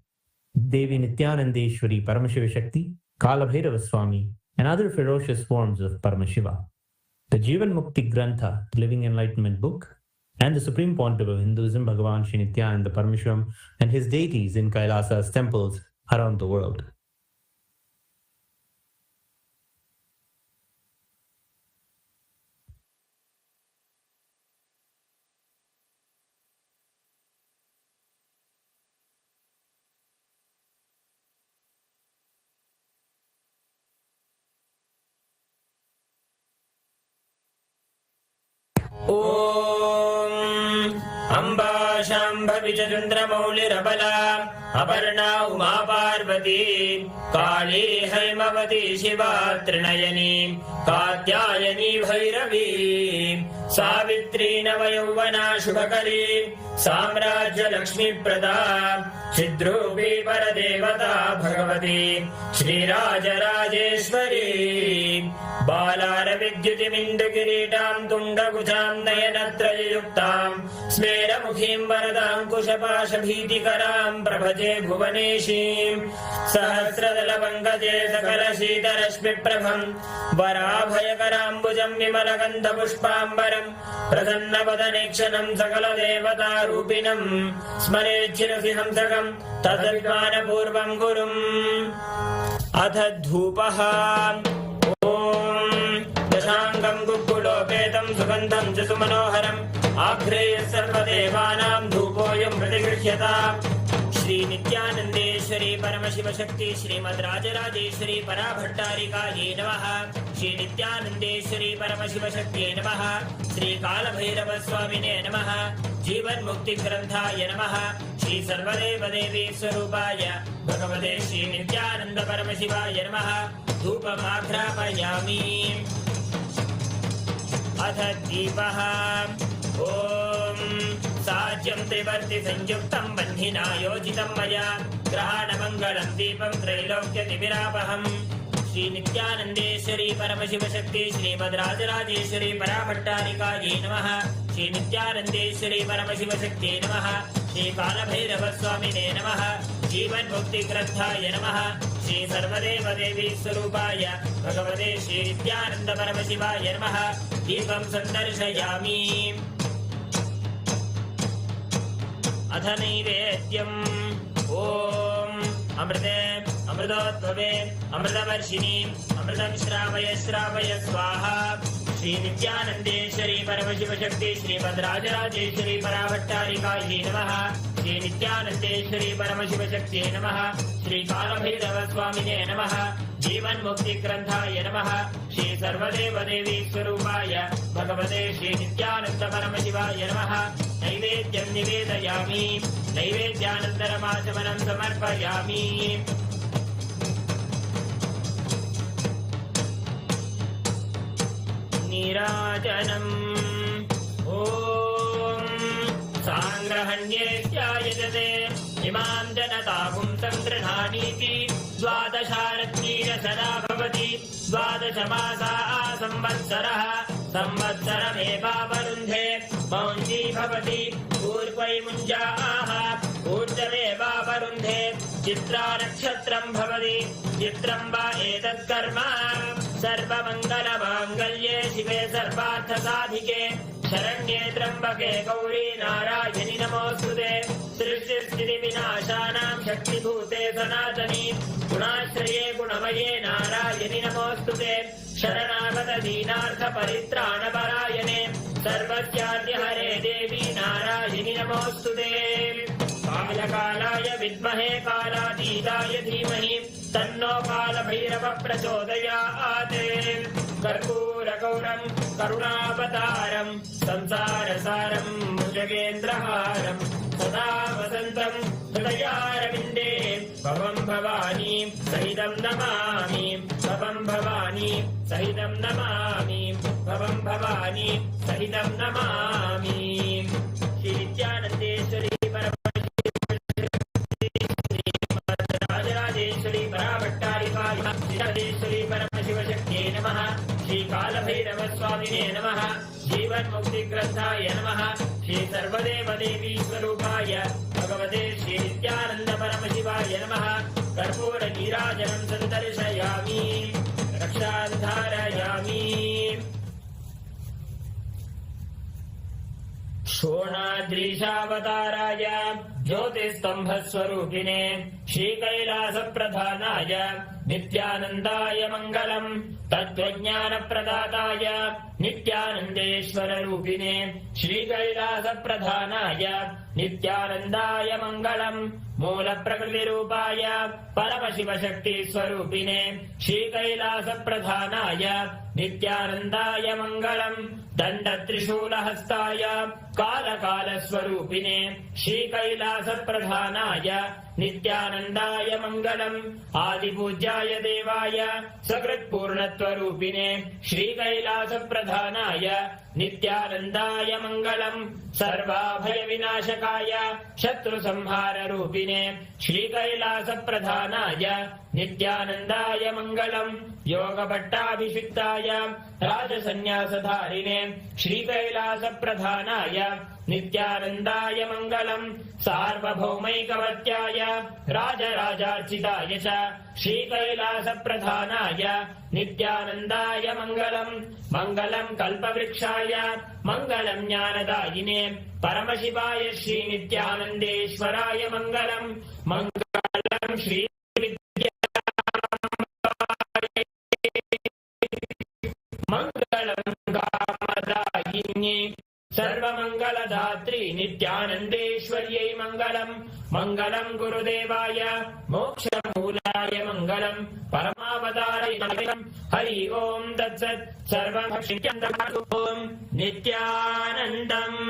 Devi Nityanandeshwari Paramashiva Shakti, Kalabhairava Swami, and other ferocious forms of Paramashiva. The Jivan Mukti Grantha, the Living Enlightenment book, and the Supreme Pontiff of Hinduism, Bhagavan Sri Nithyananda Paramashivāvam, and his deities in Kailasa's temples around the world. Amba Shambhavi चन्द्रमौलिरबला Aparna Uma Parvati काली हैमवती शिवा त्रिनयनी कात्यायनी भैरवी सावित्री नवयौवना शुभकरी साम्राज्य लक्ष्मी प्रदा चिद्रूपी परदेवता भगवती श्रीराजराजेश्वरी बालारविद्युतिमिन्दुकिरीटां तुण्डकुचां नयनत्रययुक्तां स्मेरमुखीं वरदाङ्कुशपाशभीतिकरां प्रभजे भुवनेशीं सहस्रदलपङ्कजे सकलशीतरश्मिप्रभं वराभयकराम्बुजं विमलगन्धपुष्पाम्बरं प्रसन्नवदनेक्षणं सकलदेवतारूपिणं स्मरेच्छिरसि हंसकं तद्विज्ञानपूर्वं गुरुम् अथ धूपः दशाङ्गं कुक्कुलोपेतं सुगन्धं च सुमनोहरम् आघ्रेय सर्वदेवानां धूपोऽयं प्रतिगृह्यताम् श्री नित्यानंदेश्वरी परमशिव शक्ति श्रीमद् राजराजेश्वरी पराभट्टारिकायै नमः। श्री नित्यानंदेश्वरी परमशिव शक्ति नमः। श्री कालभैरव स्वामिने नमः। जीवन मुक्ति ग्रंथाय नमः। श्री सर्वदेव देवी स्वरूपाय भगवते श्री नित्यानंद परमशिवाय नमः। धूपमाघ्रापयामि। अथ दीपः। ओम साज्यं त्रिवर्ति संयुक्तं बन्धिना योजितं मया ग्रहाणमङ्गलं दीपं त्रैलोक्यतिमिरापहम्। श्री नित्यानंदेश्वरी परमशिव शक्ति श्रीमद् राजराजेश्वरी पराभट्टारिकायै नमः। श्री नित्यानंदेश्वरी परमशिव शक्ति नमः। श्री कालभैरव स्वामिने नमः। जीवन मुक्ति ग्रंथाय नमः। श्री सर्वदेव देवी स्वरूपाय भगवते श्री नित्यानंद परमशिवाय नमः। दीपं सन्दर्शयामि। अथ नैवेद्यम्। ओम अमृते अमृतोद्भवे अमृतवर्षिणी अमृतं श्रावय श्रावय स्वाहा। श्री नित्यानंदेश्वरी परमशिव शक्ति श्रीमद् राजराजेश्वरी पराभट्टारिकायै नमः। श्री नित्यानंदेश्वरी परमशिव शक्ति नमः। श्री कालभैरव स्वामिने नमः। जीवन मुक्ति ग्रंथाय नमः। श्री सर्वदेव देवी स्वरूपाय भगवते श्री नित्यानंद परमशिवाय नमः। नैवेद्यं निवेदयामि। नैवेद्यानन्तरमाचमनं समर्पयामि। नीराजनम्। ओम सांग्रहण्येत्यायजते इमां जनतापुं संगृह्णानीति। द्वादशारत्नीरसदा भवति। द्वादशमासा संवत्सरः। संवत्सरमेवावरुन्धे मौञ्जी भवति। पूर्वै मुञ्जाः ऊर्जमेवावरुन्धे। चित्रा नक्षत्रं भवति। चित्रं वा एतत् कर्म सर्वमङ्गलमाङ्गल्ये शिवे सर्वार्थसाधिके शरण्ये त्र्यम्बके गौरी नारायणि नमोऽस्तुते। सृष्टिस्थितिविनाशानां शक्तिभूते सनातनी गुणाश्रये गुणमये नारायणि नमोऽस्तुते। शरणागत दीनार्थपरित्राणपरायणे सर्वस्याद्यहरे देवी नारायणि नमोऽस्तुते। कालकालाय विद्महे कालातीताय धीमहि तन्नो कालभैरव प्रचोदयात्। कर्पूरगौरं करुणावतारं संसारसारं भुजगेन्द्रहारं सदा वसन्तं हृदयारविन्दे भवं भवानी सहितं नमामि। भवं भवानी सहितं नमामि। भवं भवानी सहितं नमामि। श्री नित्यानंदेश्वरी राजराजेश्वरी पराभट्टारिकायै परमशिव शक्त्यै नमः। श्री कालभैरव स्वामिने नमः। जीवन मुक्ति ग्रंथाय नमः। श्री सर्वदेव देवी स्वरूपाय भगवते श्री नित्यानंद परमशिवाय नमः। कर्पूर नीराजनं सन्दर्शयामि। रक्षां धारयामि। शोणाद्रीशावताराय ज्योतिस्तंभस्वरूपिणे श्रीकैलासप्रधानाय नित्यानन्दाय मङ्गलम्। तत्त्वज्ञानप्रदाताय नित्यानन्देश्वररूपिणे श्रीकैलासप्रधानाय नित्यानन्दाय मङ्गलम्। मूलप्रकृतिरूपाय परमशिवशक्तिस्वरूपिणे श्रीकैलासप्रधानाय नित्यानन्दाय मङ्गलम्। दण्डत्रिशूलहस्ताय कालकालस्वरूपिणे श्रीकैलासप्रधानाय नित्यानन्दाय मङ्गलम्। आदिपूज्याय देवाय सकृत्पूर्णत्वरूपिणे श्रीकैलासप्रधानाय नित्यानन्दाय मङ्गलम्। सर्वाभयविनाशकाय शत्रुसंहाररूपिणे श्रीकैलासप्रधानाय नित्यानन्दाय मङ्गलम्। योगभट्टाभिषिक्ताय राजसन्न्यासधारिणे श्रीकैलासप्रधानाय नित्यानन्दाय मङ्गलम्। सार्वभौमैकवत्याय राजराजार्चिताय च श्रीकैलासप्रधानाय नित्यानन्दाय मङ्गलम्। मङ्गलम् कल्पवृक्षाय मङ्गलम् ज्ञानदायिने परमशिवाय श्रीनित्यानन्देश्वराय मङ्गलम्। मङ्गलम् श्री मङ्गलम् कामदायिने सर्वमङ्गलदात्री नित्यानन्देश्वर्यै मङ्गलम् मङ्गलम् गुरुदेवाय मोक्षमूलाय मङ्गलम् परमावताराय मङ्गलम् हरि ओम् तत्सत् सर्वं ॐ नित्यानन्दम्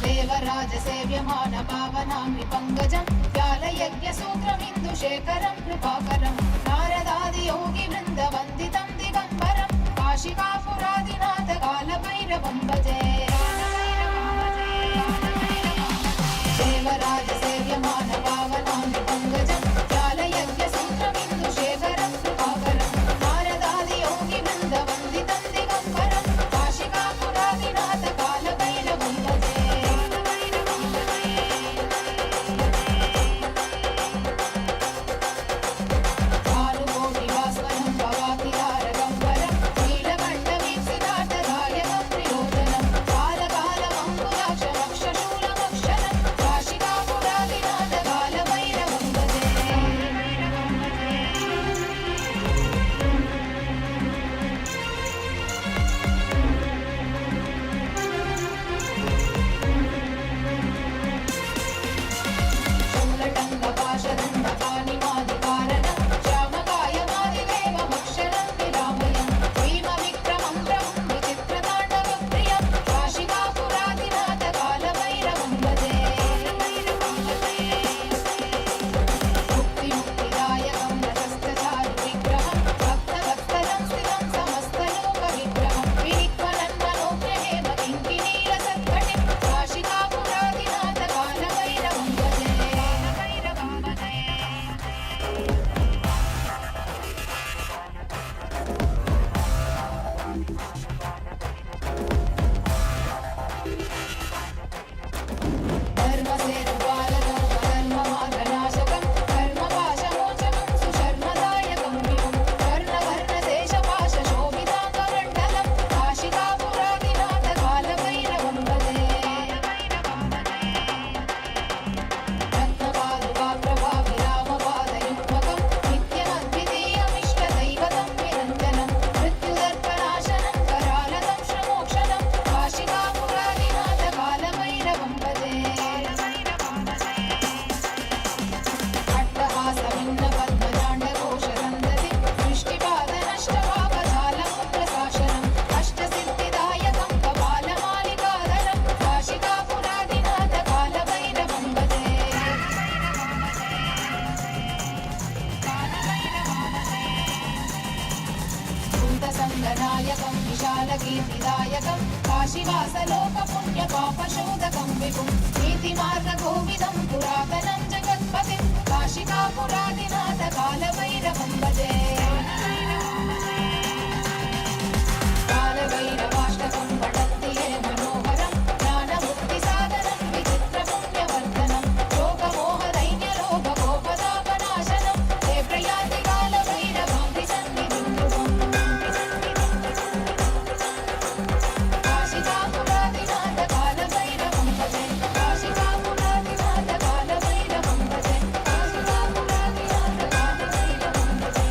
देवराजसेव्यमान पावनामि पङ्कजं व्यालयज्ञसूत्रमिन्दुशेखरं कृपाकरं नारदादियोगिवृन्दवन्दितं दिगम्बरं काशिकापुरादिनाथ कालभैरवं भजे देवराजसेव्यमान पावनामि पङ्कजं व्यालयज्ञसूत्रमिन्दुशेखरं कृपाकरं नारदादियोगिवृन्दवन्दितं दिगम्बरं काशिकापुरादिनाथ कालभैरवं भजे कालकीर्तिदायकं काशीवासलोकपुण्यपापशोधकं विभुं नीतिमार्गकोविदं पुरातनं जगत्पतिं काशिकापुरादिनाथ कालभैरवं भजे कालभैरवाष्टकं पठन्ति ये मनोहरं ज्ञानमुक्तिसाधनं विचित्रपुण्यवर्धनं शोकमोहदैन्यलोभकोपतापनाशनं ते प्रयान्ति कालभैरवां सन्निधिं ध्रुवम् काशिकापुरादिनाथ कालभैरवं भजे काशिकापुरादिनाथ कालभैरवं भजे काशिकापुरादिनाथ कालभैरवं भजे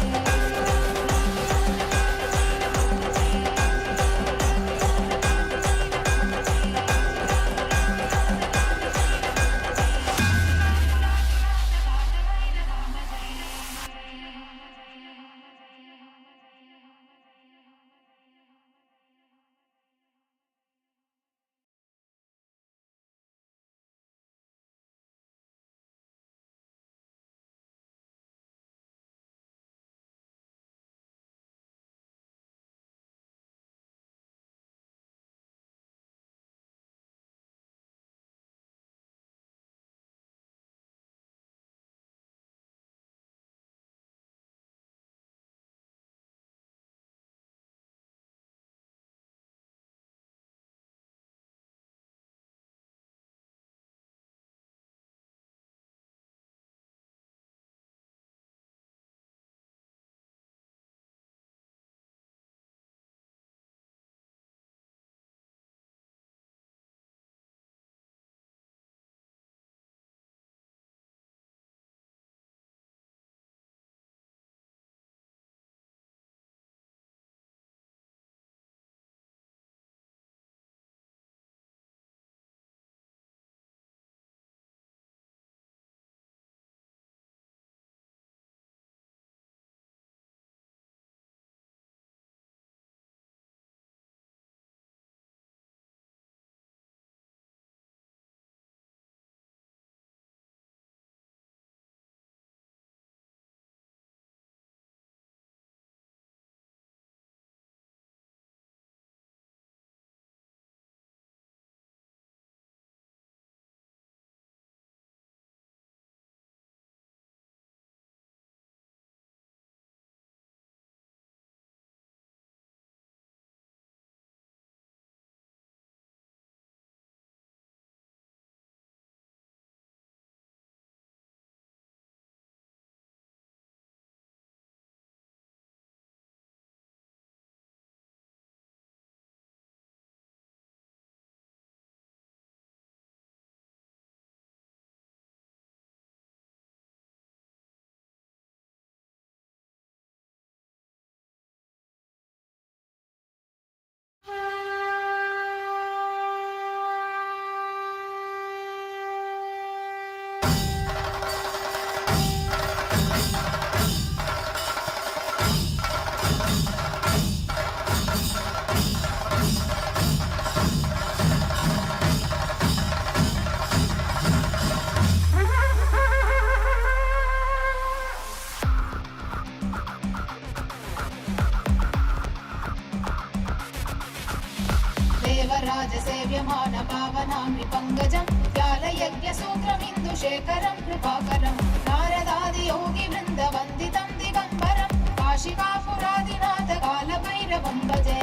देवराजसेव्यमान पावनामि पङ्कजं व्यालयज्ञसूत्रमिन्दुशेखरं कृपाकरं नारदादियोगिवृन्दवन्दितं दिगम्बरं काशिकापुरादिनाथ कालभैरवं भजे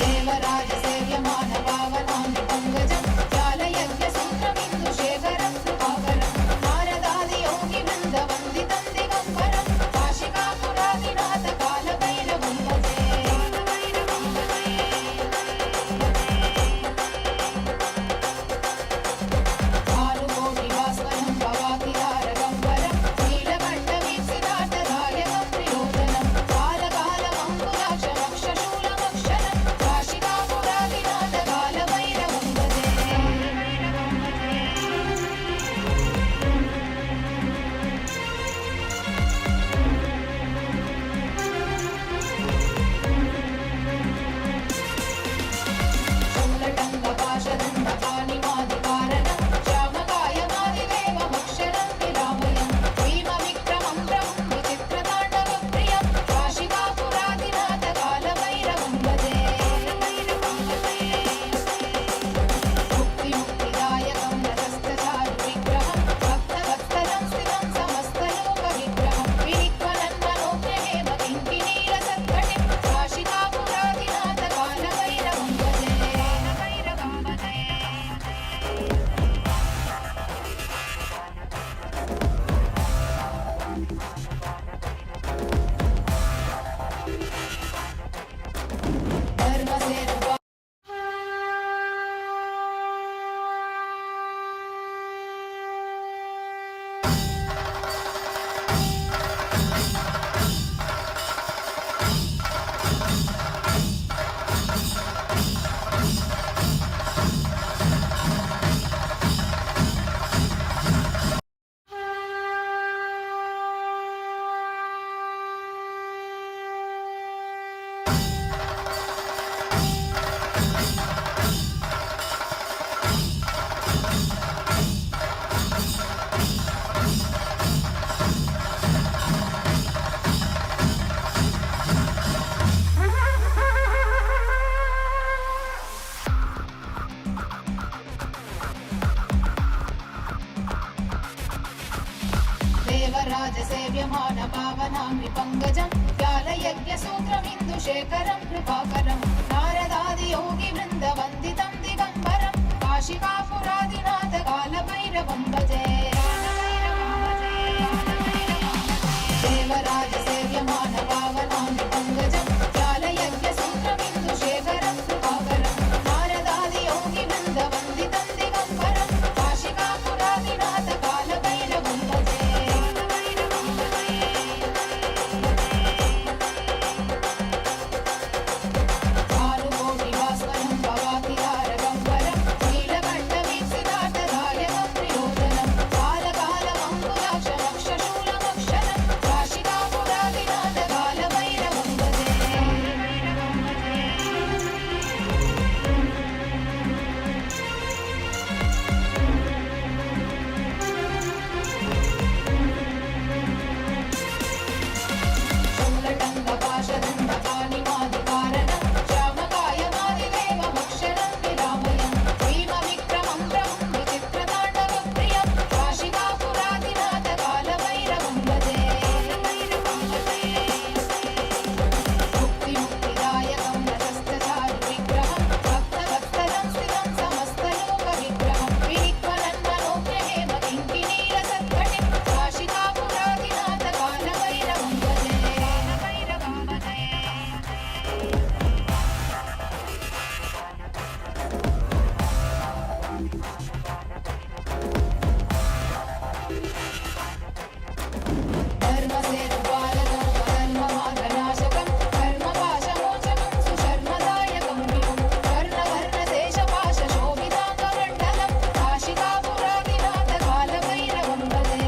देवराजसेव्यमान पावनामि पङ्कजं व्यालयज्ञसूत्रमिन्दुशेखरं कृपाकरं नारदादियोगिवृन्दवन्दितं दिगम्बरं काशिकापुरादिनाथ कालभैरवं भजे भानुकोटिभास्वरं भवातिहारगम्बरं नीलकण्ठवीक्षितार्थदायकं प्रियोजनं देवराजसेव्यमान पावनाङ्घ्रि पङ्कजं व्यालयज्ञसूत्रमिन्दुशेखरं कृपाकरं नारदादियोगिवृन्दवन्दितं दिगम्बरं काशिकापुरादिनाथ कालभैरवं भजे देवराजसेव्यमान पावनाङ्घ्रि पङ्कजं व्यालयज्ञसूत्रमिन्दुशेखरं कृपाकरं नारदादियोगिवृन्दवन्दितं दिगम्बरं काशिकापुरादिनाथ कालभैरवं भजे भानुकोटिभास्वरं भवातिहारगम्बरं नीलकण्ठवीक्षितार्थदायकं प्रियोजनं कालकालमङ्कुलाक्षमक्षशूलमक्षरं काशिकापुरादिनाथ कालभैरवं भजे शूलटङ्कपाशदण्डपाणिमादिकारणं श्यामकायमादिदेवमक्षरं विरामयं भीमविक्रमं प्रभुं विचित्रताण्डवप्रियं काशिकापुरादिनाथ कालभैरवं भजे मुक्तिमुक्तिदायकं रजस्तचारुविग्रहं भक्तवत्सलं स्थितं समस्तलोकविग्रहं विनिक्वलन्मनोज्ञहेमकिङ्किणीरसत्कटिं काशिकापुरादिनाथ कालभैरवं भजे धर्मसेतुपालकं धर्ममार्गनाशकं कर्मपाशमोचकं सुशर्मदायकं विभुं कर्णवर्णशेषपाशशोभिताङ्गमण्डलं काशिकापुरादिनाथ कालभैरवं भजे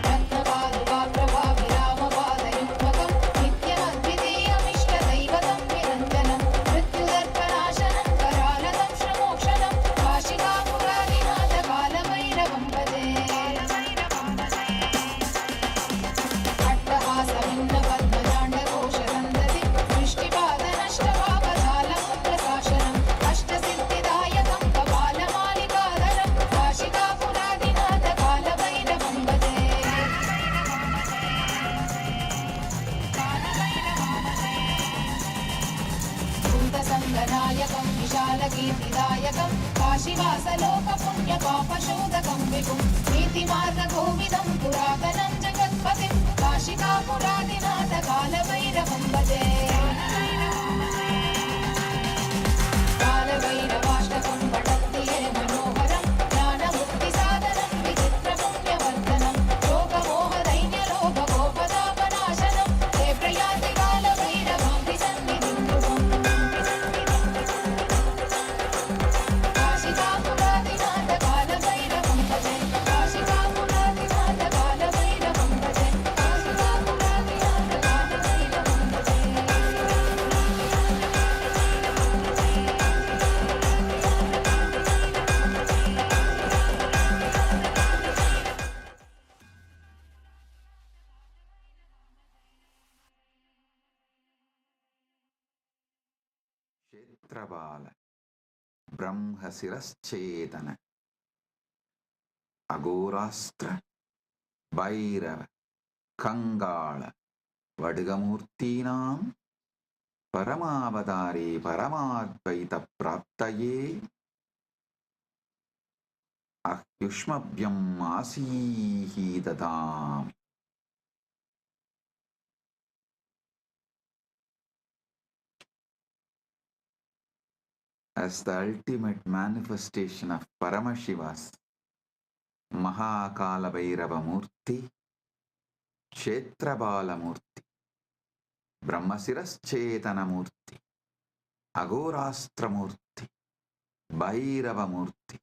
रत्नपादुकाप्रभाविरामपादयुग्मकं नित्यमद्वितीयमिष्टदैवतं निरञ्जनं मृत्युदर्पनाशनं करालतं श्रमोक्षणं काशिकापुरादिनाथ कालभैरवं भजे अट्टहासभिन्नपद्मजाण्डकोशसन्दतिं दृष्टिपादनष्टपापजालमुद्रशासनम् अष्टसिद्धिदायकं कपालमालिकाधरं काशिकापुरादिनाथ कालभैरवं भजे भूतसङ्गनायकं विशालकीर्तिदायकं काशीवासलोकपुण्यपापशोधकं विभुं नीतिमार्गकोविदं पुरातनं जगत्पतिं काशिकापुरादिनाथ कालभैरवं भजे कालभैरवाष्टकं पठन्ति ये मनोहरं ज्ञानमुक्तिसाधनं विचित्रपुण्यवर्धनं शोकमोहदैन्यलोभकोपतापनाशनं ते प्रयान्ति कालभैरवाङ्घ्रिसन्निधिं ध्रुवम् काशिकापुरादिनाथ कालभैरवं भजे काशिकापुरादिनाथ कालभैरवं भजे काशिकापुरादिनाथ कालभैरवं भजे క్షేత్రబాల బ్రహ్మశిరశ్చేతన అఘోరాస్త్ర Bhairava కంగాళ వడ్గమూర్తీనాం పరమావతారే పరమాద్వైత ప్రాప్తయే అహ్యుష్మభ్యం ఆసీహీదతాం. As the ultimate manifestation of Paramashiva's Mahakalabhairava Murthy, Kshetrabala Murthy, Brahmasiraschetana Murthy, Agorastra Murthy, Bhairava Murthy,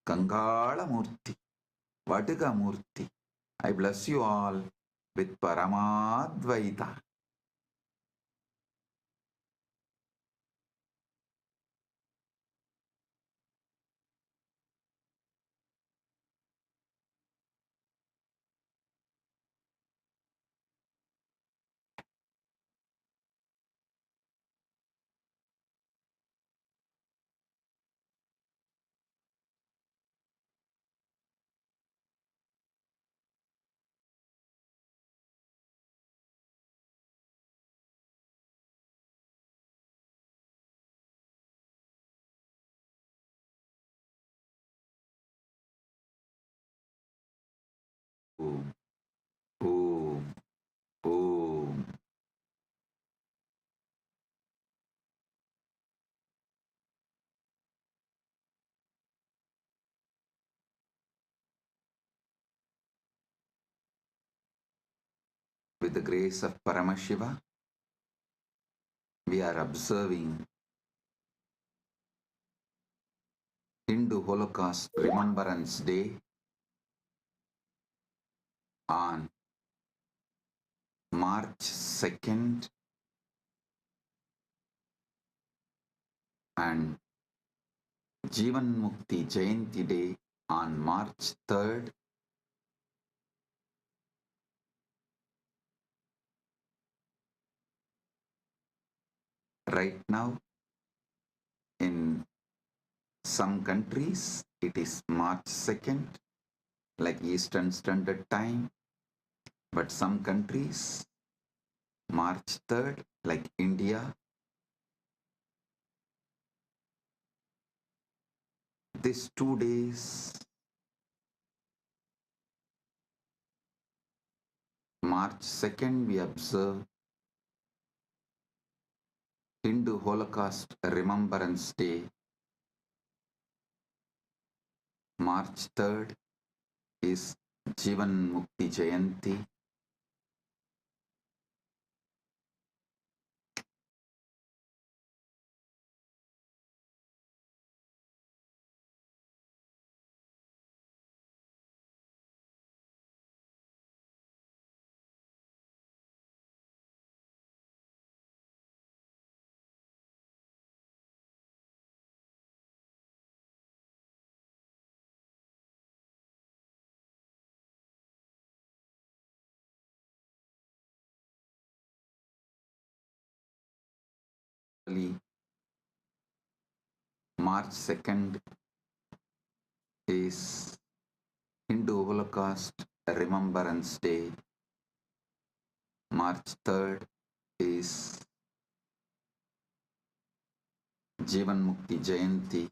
Kangala Murthy, Vatiga Murthy, I bless you all with Paramadvaita. Om. Om. Om. With the grace of Paramashiva, we are observing Hindu Holocaust Remembrance Day on March 2nd and Jivan Mukti Jayanti Day on March 3rd. Right now, in some countries, it is March 2nd, like Eastern Standard Time, but some countries, March 3rd, like India. These 2 days, March 2nd, we observe Hindu Holocaust Remembrance Day. March 3rd is Jivan Mukti Jayanti. March 2nd is Hindu Holocaust Remembrance Day. March 3rd is Jivan Mukti Jayanti.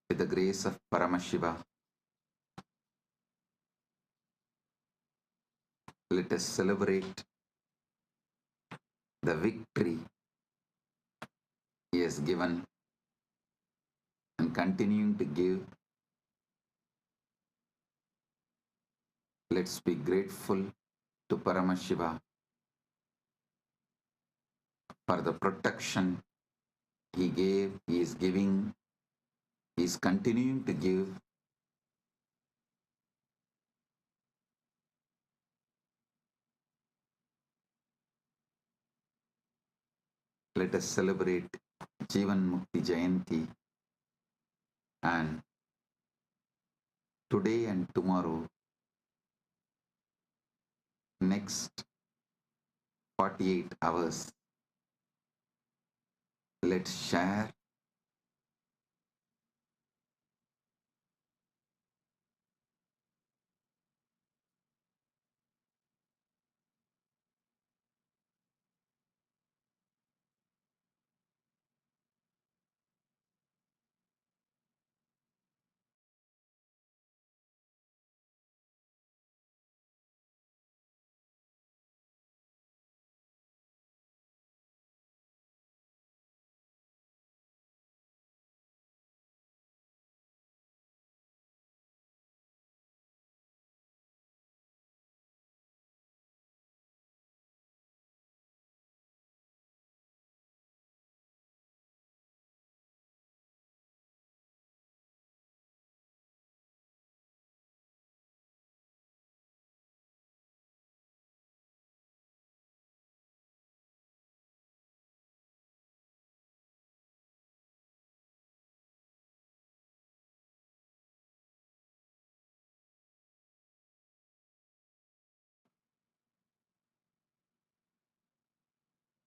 With the grace of Paramashiva, let us celebrate the victory he has given and continuing to give. Let's be grateful to Paramashiva for the protection he gave, he is giving, he is continuing to give. Let us celebrate Jivan Mukti Jayanti, and today and tomorrow, next 48 hours, let's share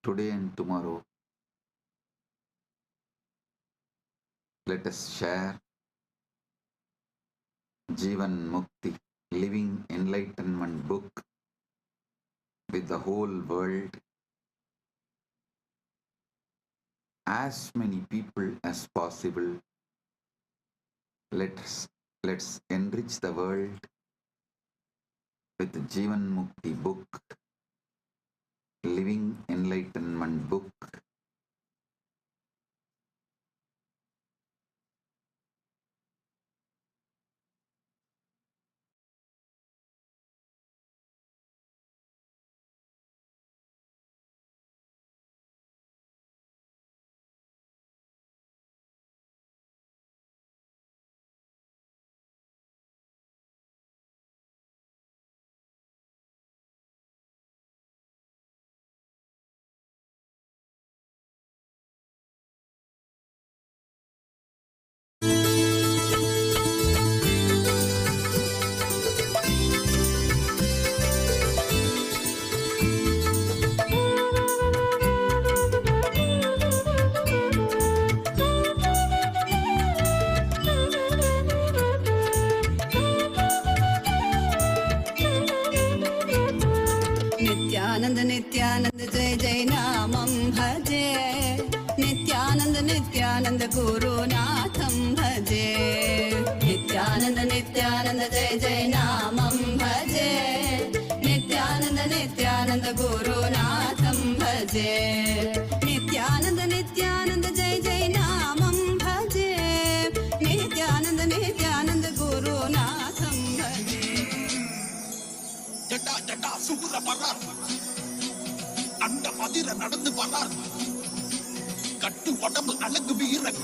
today and tomorrow. Let us share Jivan Mukti, Living Enlightenment book with the whole world. As many people as possible. Let's enrich the world with the Jivan Mukti book, Living Enlightenment book. Nityanand Nityanand जय जय नामं भजे नित्यानंद नित्यानंद गुरुनाथं भजे नित्यानंद नित्यानंद जय जय नामं भजे नित्यानंद नित्यानंद गुरुनाथं भजे नित्यानंद नित्यानंद जय जय नामं भजे नित्यानंद नित्यानंद गुरुनाथं भजे ஜட்டா ஜட்டா சூர பரார் அண்ட மதிர நடந்து வரார் கட்டு உடம்பு அழகு வீரன்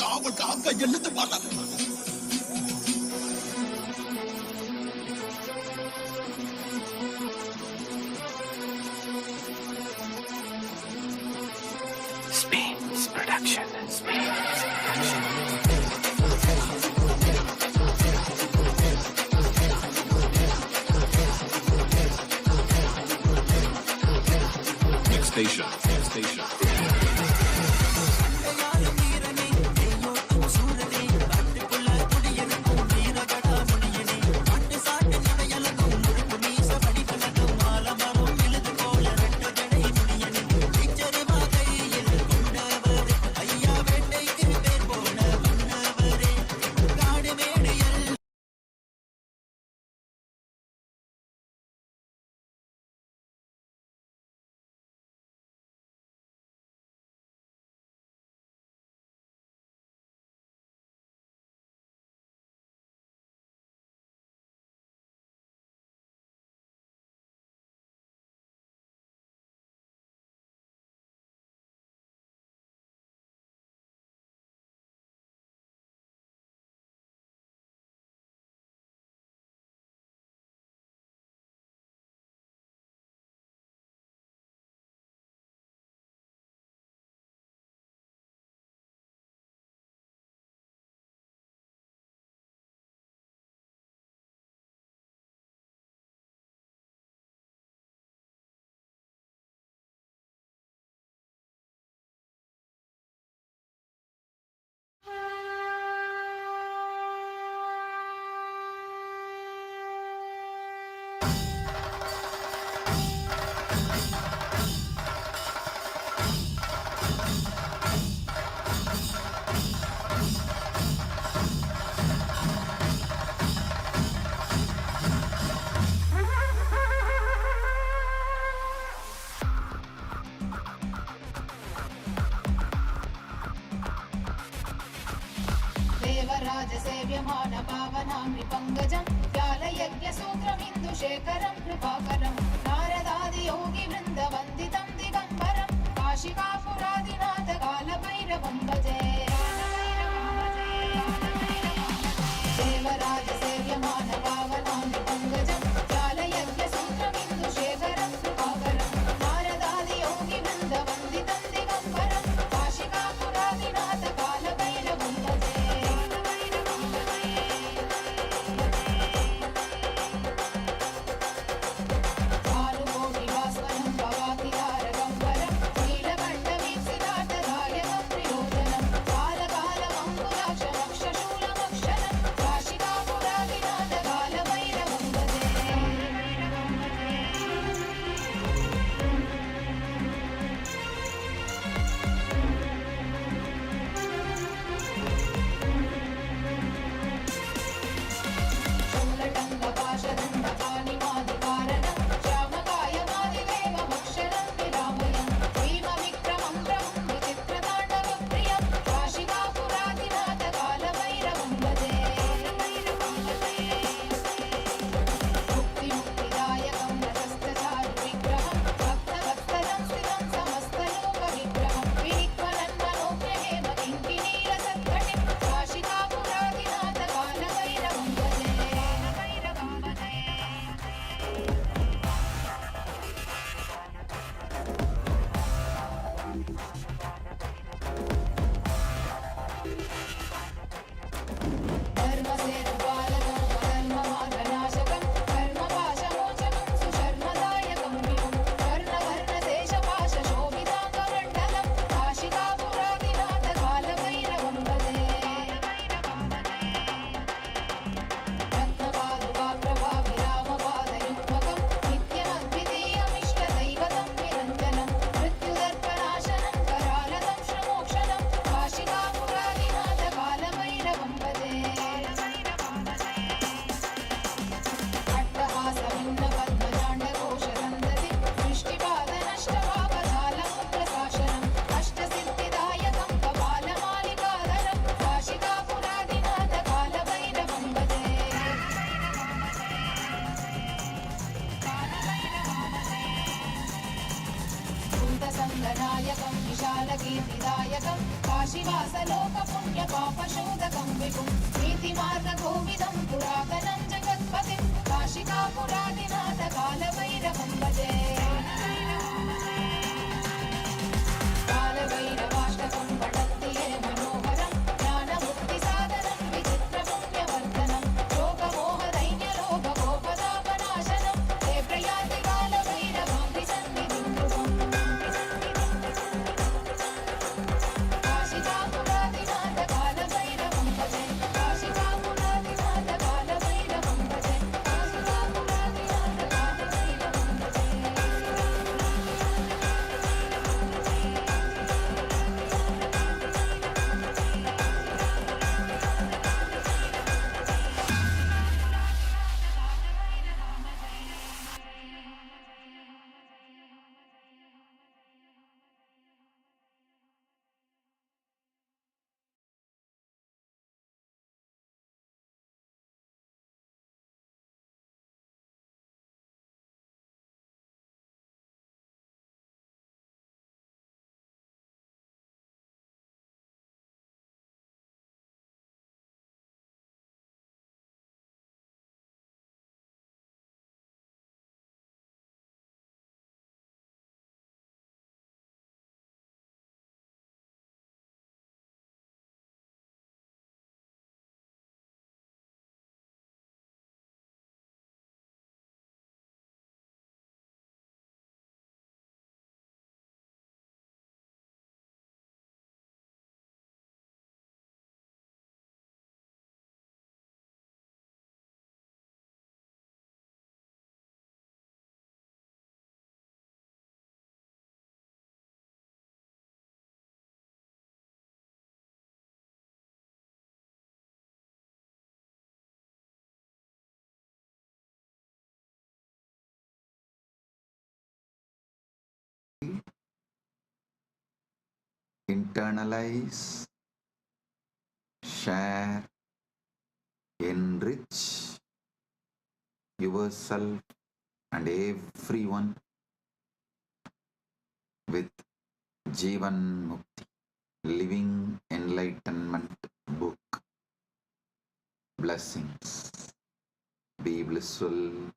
காவல் காக்க எழுந்து வரார் Spain's production. Next station. देवराजसेव्यमान पावनामृपङ्गजं व्यालयज्ञसूत्रमिन्दुशेखरं कृपाकरं नारदादियोगिवृन्दवन्दितं दिगम्बरं काशिकापुरादिनाथ कालभैरवं भजे देवराजसेव्यमान पावनामृपङ्गजं व्यालयज्ञसूत्रमिन्दुशेखरं कृपाकरं नारदादियोगिवृन्दवन्दितं दिगम्बरं काशिकापुरादिनाथ कालभैरवं भजे कालगीतिदायकं काशीवासलोकपुण्यपापशोधकं विभुं नीतिमार्गकोविदं पुरातनं जगत्पतिं काशिकापुरादिनाथ कालभैरवं भजे कालभैरवाष्टकं पठन्ति ये मनोहरं ज्ञानमुक्तिसाधनं विचित्रपुण्यवर्धनं शोकमोहदैन्यलोभकोपतापनाशनं ते प्रयान्ति कालभैरवां सन्निधिं ध्रुवम् काशिकापुरादिनाथ कालभैरवं भजे काशिकापुरादिनाथ कालभैरवं भजे काशिकापुरादिनाथ कालभैरवं भजे Internalize, share, enrich yourself and everyone with Jivan Mukti, Living Enlightenment book. Blessings. Be blissful.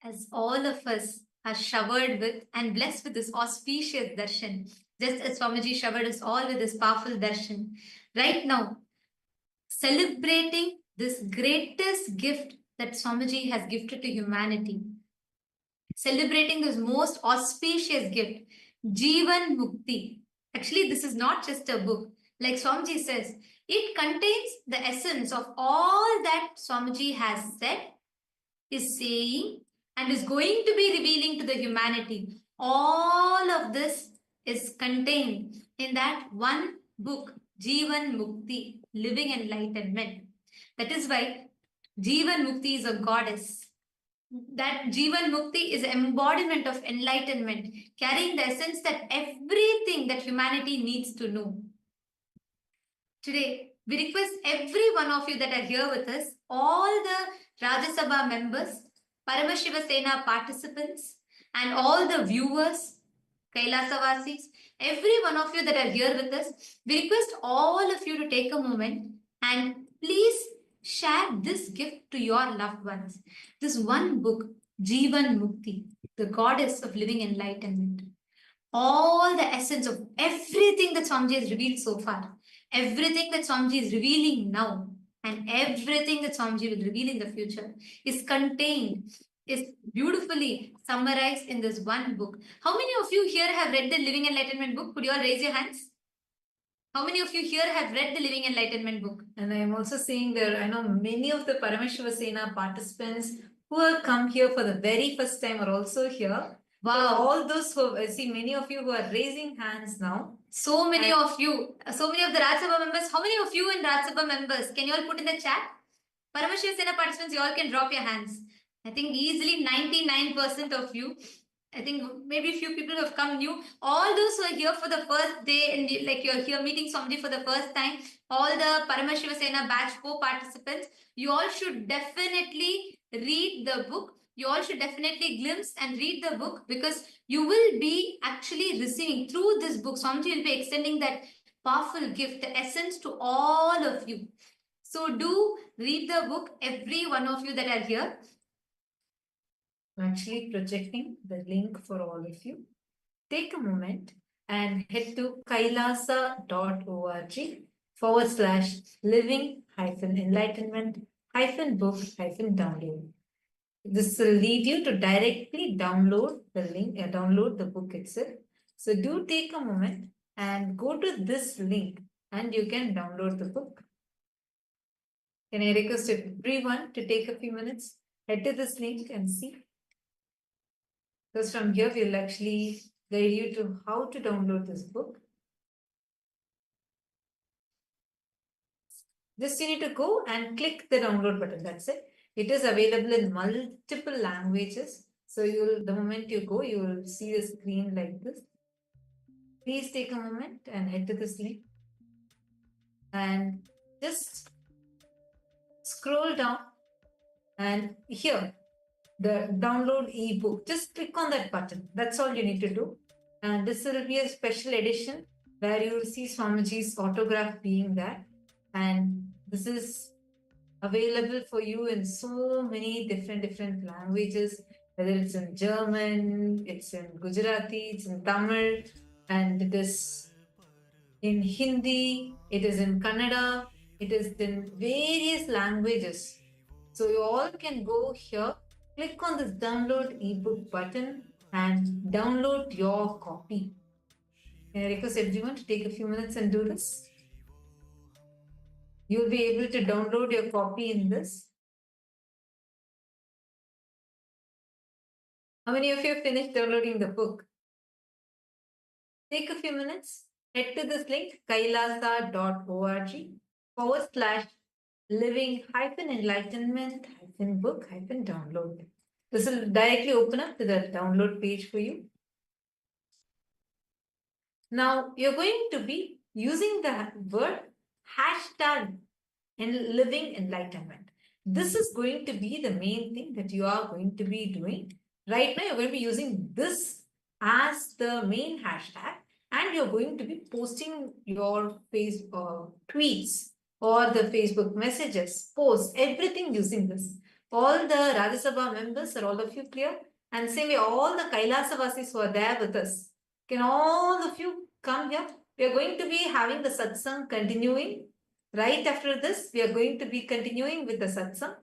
As all of us are showered with and blessed with this auspicious darshan, just as Swamiji showered us all with this powerful darshan, right now, celebrating this greatest gift that Swamiji has gifted to humanity, celebrating this most auspicious gift, Jivan Mukti. Actually, this is not just a book. Like Swamiji says, it contains the essence of all that Swamiji has said, is saying, and is going to be revealing to the humanity. All of this is contained in that one book, Jivan Mukti, Living Enlightenment. That is why Jivan Mukti is a goddess. That Jivan Mukti is an embodiment of enlightenment, carrying the essence that everything that humanity needs to know. Today, we request every one of you that are here with us, all the Rajya Sabha members, Paramashiva Sena participants, and all the viewers, KAILASA Vasis, every one of you that are here with us, we request all of you to take a moment and please share this gift to your loved ones. This one book, Jivan Mukti, the goddess of living enlightenment. all the essence of everything that Swamiji has revealed so far, everything that Swamiji is revealing now, and everything that Swamiji will reveal in the future is contained, is beautifully summarized in this one book. How many of you here have read the Living Enlightenment book? Could you all raise your hands? How many of you here have read the Living Enlightenment book? And I am also seeing there, I know many of the Paramashiva Sena participants who have come here for the very first time are also here. Wow. For all those who, I see many of you who are raising hands now. So many of you, so many of the Rajya Sabha members. How many of you in Rajya Sabha members? Can you all put in the chat? Paramashiva Sena participants, you all can drop your hands. I think easily 99% of you. I think maybe a few people have come new. All those who are here for the first day and like you're here meeting somebody for the first time, all the Paramashiva Sena batch 4 participants, you all should definitely read the book. You all should definitely glimpse and read the book, because you will be actually receiving through this book. Swamiji will be extending that powerful gift, the essence to all of you. So do read the book, every one of you that are here. I'm actually projecting the link for all of you. Take a moment and head to kailasa.org/living-enlightenment-book-download. This will lead you to directly download the link, download the book itself. So do take a moment and go to this link and you can download the book. Can I request everyone to take a few minutes, head to this link and see? Because from here, we'll actually guide you to how to download this book. Just you need to go and click the download button. That's it. It is available in multiple languages. So the moment you go, you will see the screen like this. Please take a moment and head to this link. And just scroll down and here, the download ebook, just click on that button. That's all you need to do. And this will be a special edition where you will see Swamiji's autograph being there. And this is available for you in so many different languages, whether it's in German, it's in Gujarati, it's in Tamil, and it is in Hindi, it is in Kannada, it is in various languages. So you all can go here, click on this download ebook button and download your copy. Can I request everyone to take a few minutes and do this? You'll be able to download your copy in this. How many of you have finished downloading the book? Take a few minutes, head to this link, kailasa.org/living-enlightenment-book-download. This will directly open up to the download page for you. Now, you're going to be using the word hashtag in living enlightenment. This is going to be the main thing that you are going to be doing. Right now, you're going to be using this as the main hashtag, and you're going to be posting your tweets or the Facebook messages, posts, everything using this. All the Rajya Sabha members, are all of you clear? And same way, all the Kailasa Vasis who are there with us, can all of you come here? We are going to be having the Satsang continuing. Right after this, we are going to be continuing with the Satsang.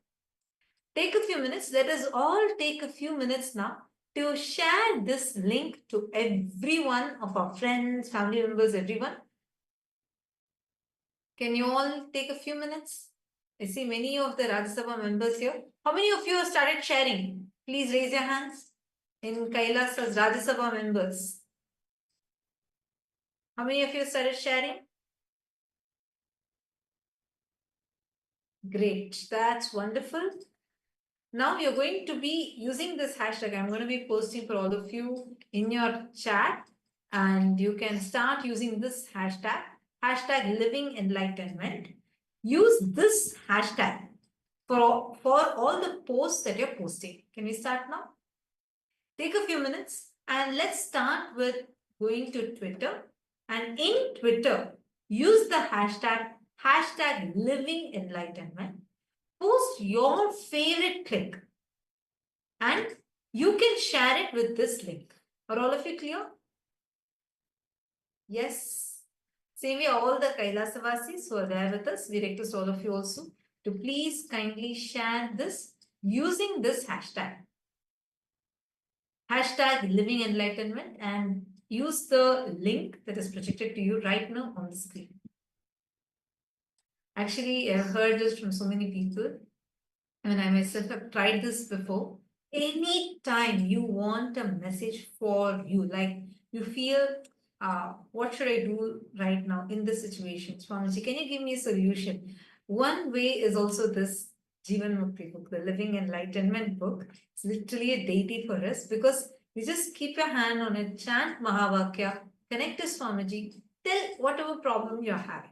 Take a few minutes. Let us all take a few minutes now to share this link to every one of our friends, family members, everyone. Can you all take a few minutes? I see many of the Rajya Sabha members here. How many of you have started sharing? Please raise your hands in Kailasa's Rajya Sabha members. How many of you started sharing? Great, that's wonderful. Now you're going to be using this hashtag. I'm going to be posting for all of you in your chat, and you can start using this hashtag, hashtag living enlightenment. Use this hashtag for all the posts that you're posting. Can we start now? Take a few minutes and let's start with going to Twitter. And in Twitter, use the hashtag living enlightenment. Post your favorite clip and you can share it with this link. Are all of you clear? Yes. Same way, all the Kailasavasis who are there with us, we request all of you also to please kindly share this using this hashtag. Hashtag Living Enlightenment, and use the link that is projected to you right now on the screen. Actually, I've heard this from so many people, and I myself have tried this before. Anytime you want a message for you, like you feel, what should I do right now in this situation? Swamiji, can you give me a solution? One way is also this Jivan Mukti book, the Living Enlightenment book. It's literally a deity for us, because you just keep your hand on it, chant Mahavakya, connect to Swamiji, tell whatever problem you're having.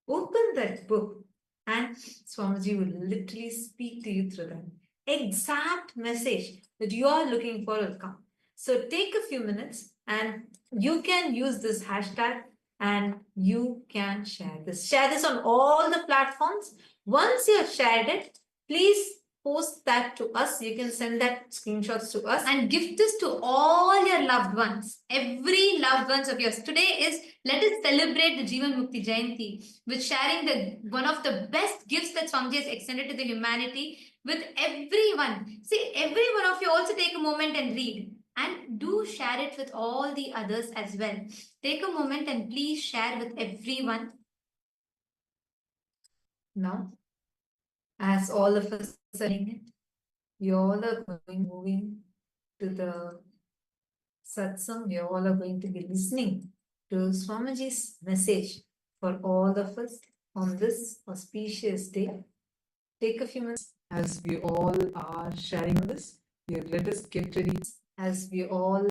Open that book, and Swamiji will literally speak to you through that. Exact message that you are looking for will come. So take a few minutes, and you can use this hashtag, and you can share this. Share this on all the platforms. Once you have shared it, please post that to us. You can send that screenshots to us and gift this to all your loved ones, every loved ones of yours. Today is, let us celebrate the Jivan Mukti Jayanti with sharing one of the best gifts that Swamiji has extended to the humanity with everyone. See, every one of you also take a moment and read, and do share it with all the others as well. Take a moment and please share with everyone. Now, as all of us are saying it, you all are moving to the Satsang. You all are going to be listening to Swamiji's message for all of us on this auspicious day. Take a few minutes as we all are sharing this. Let us get ready as we all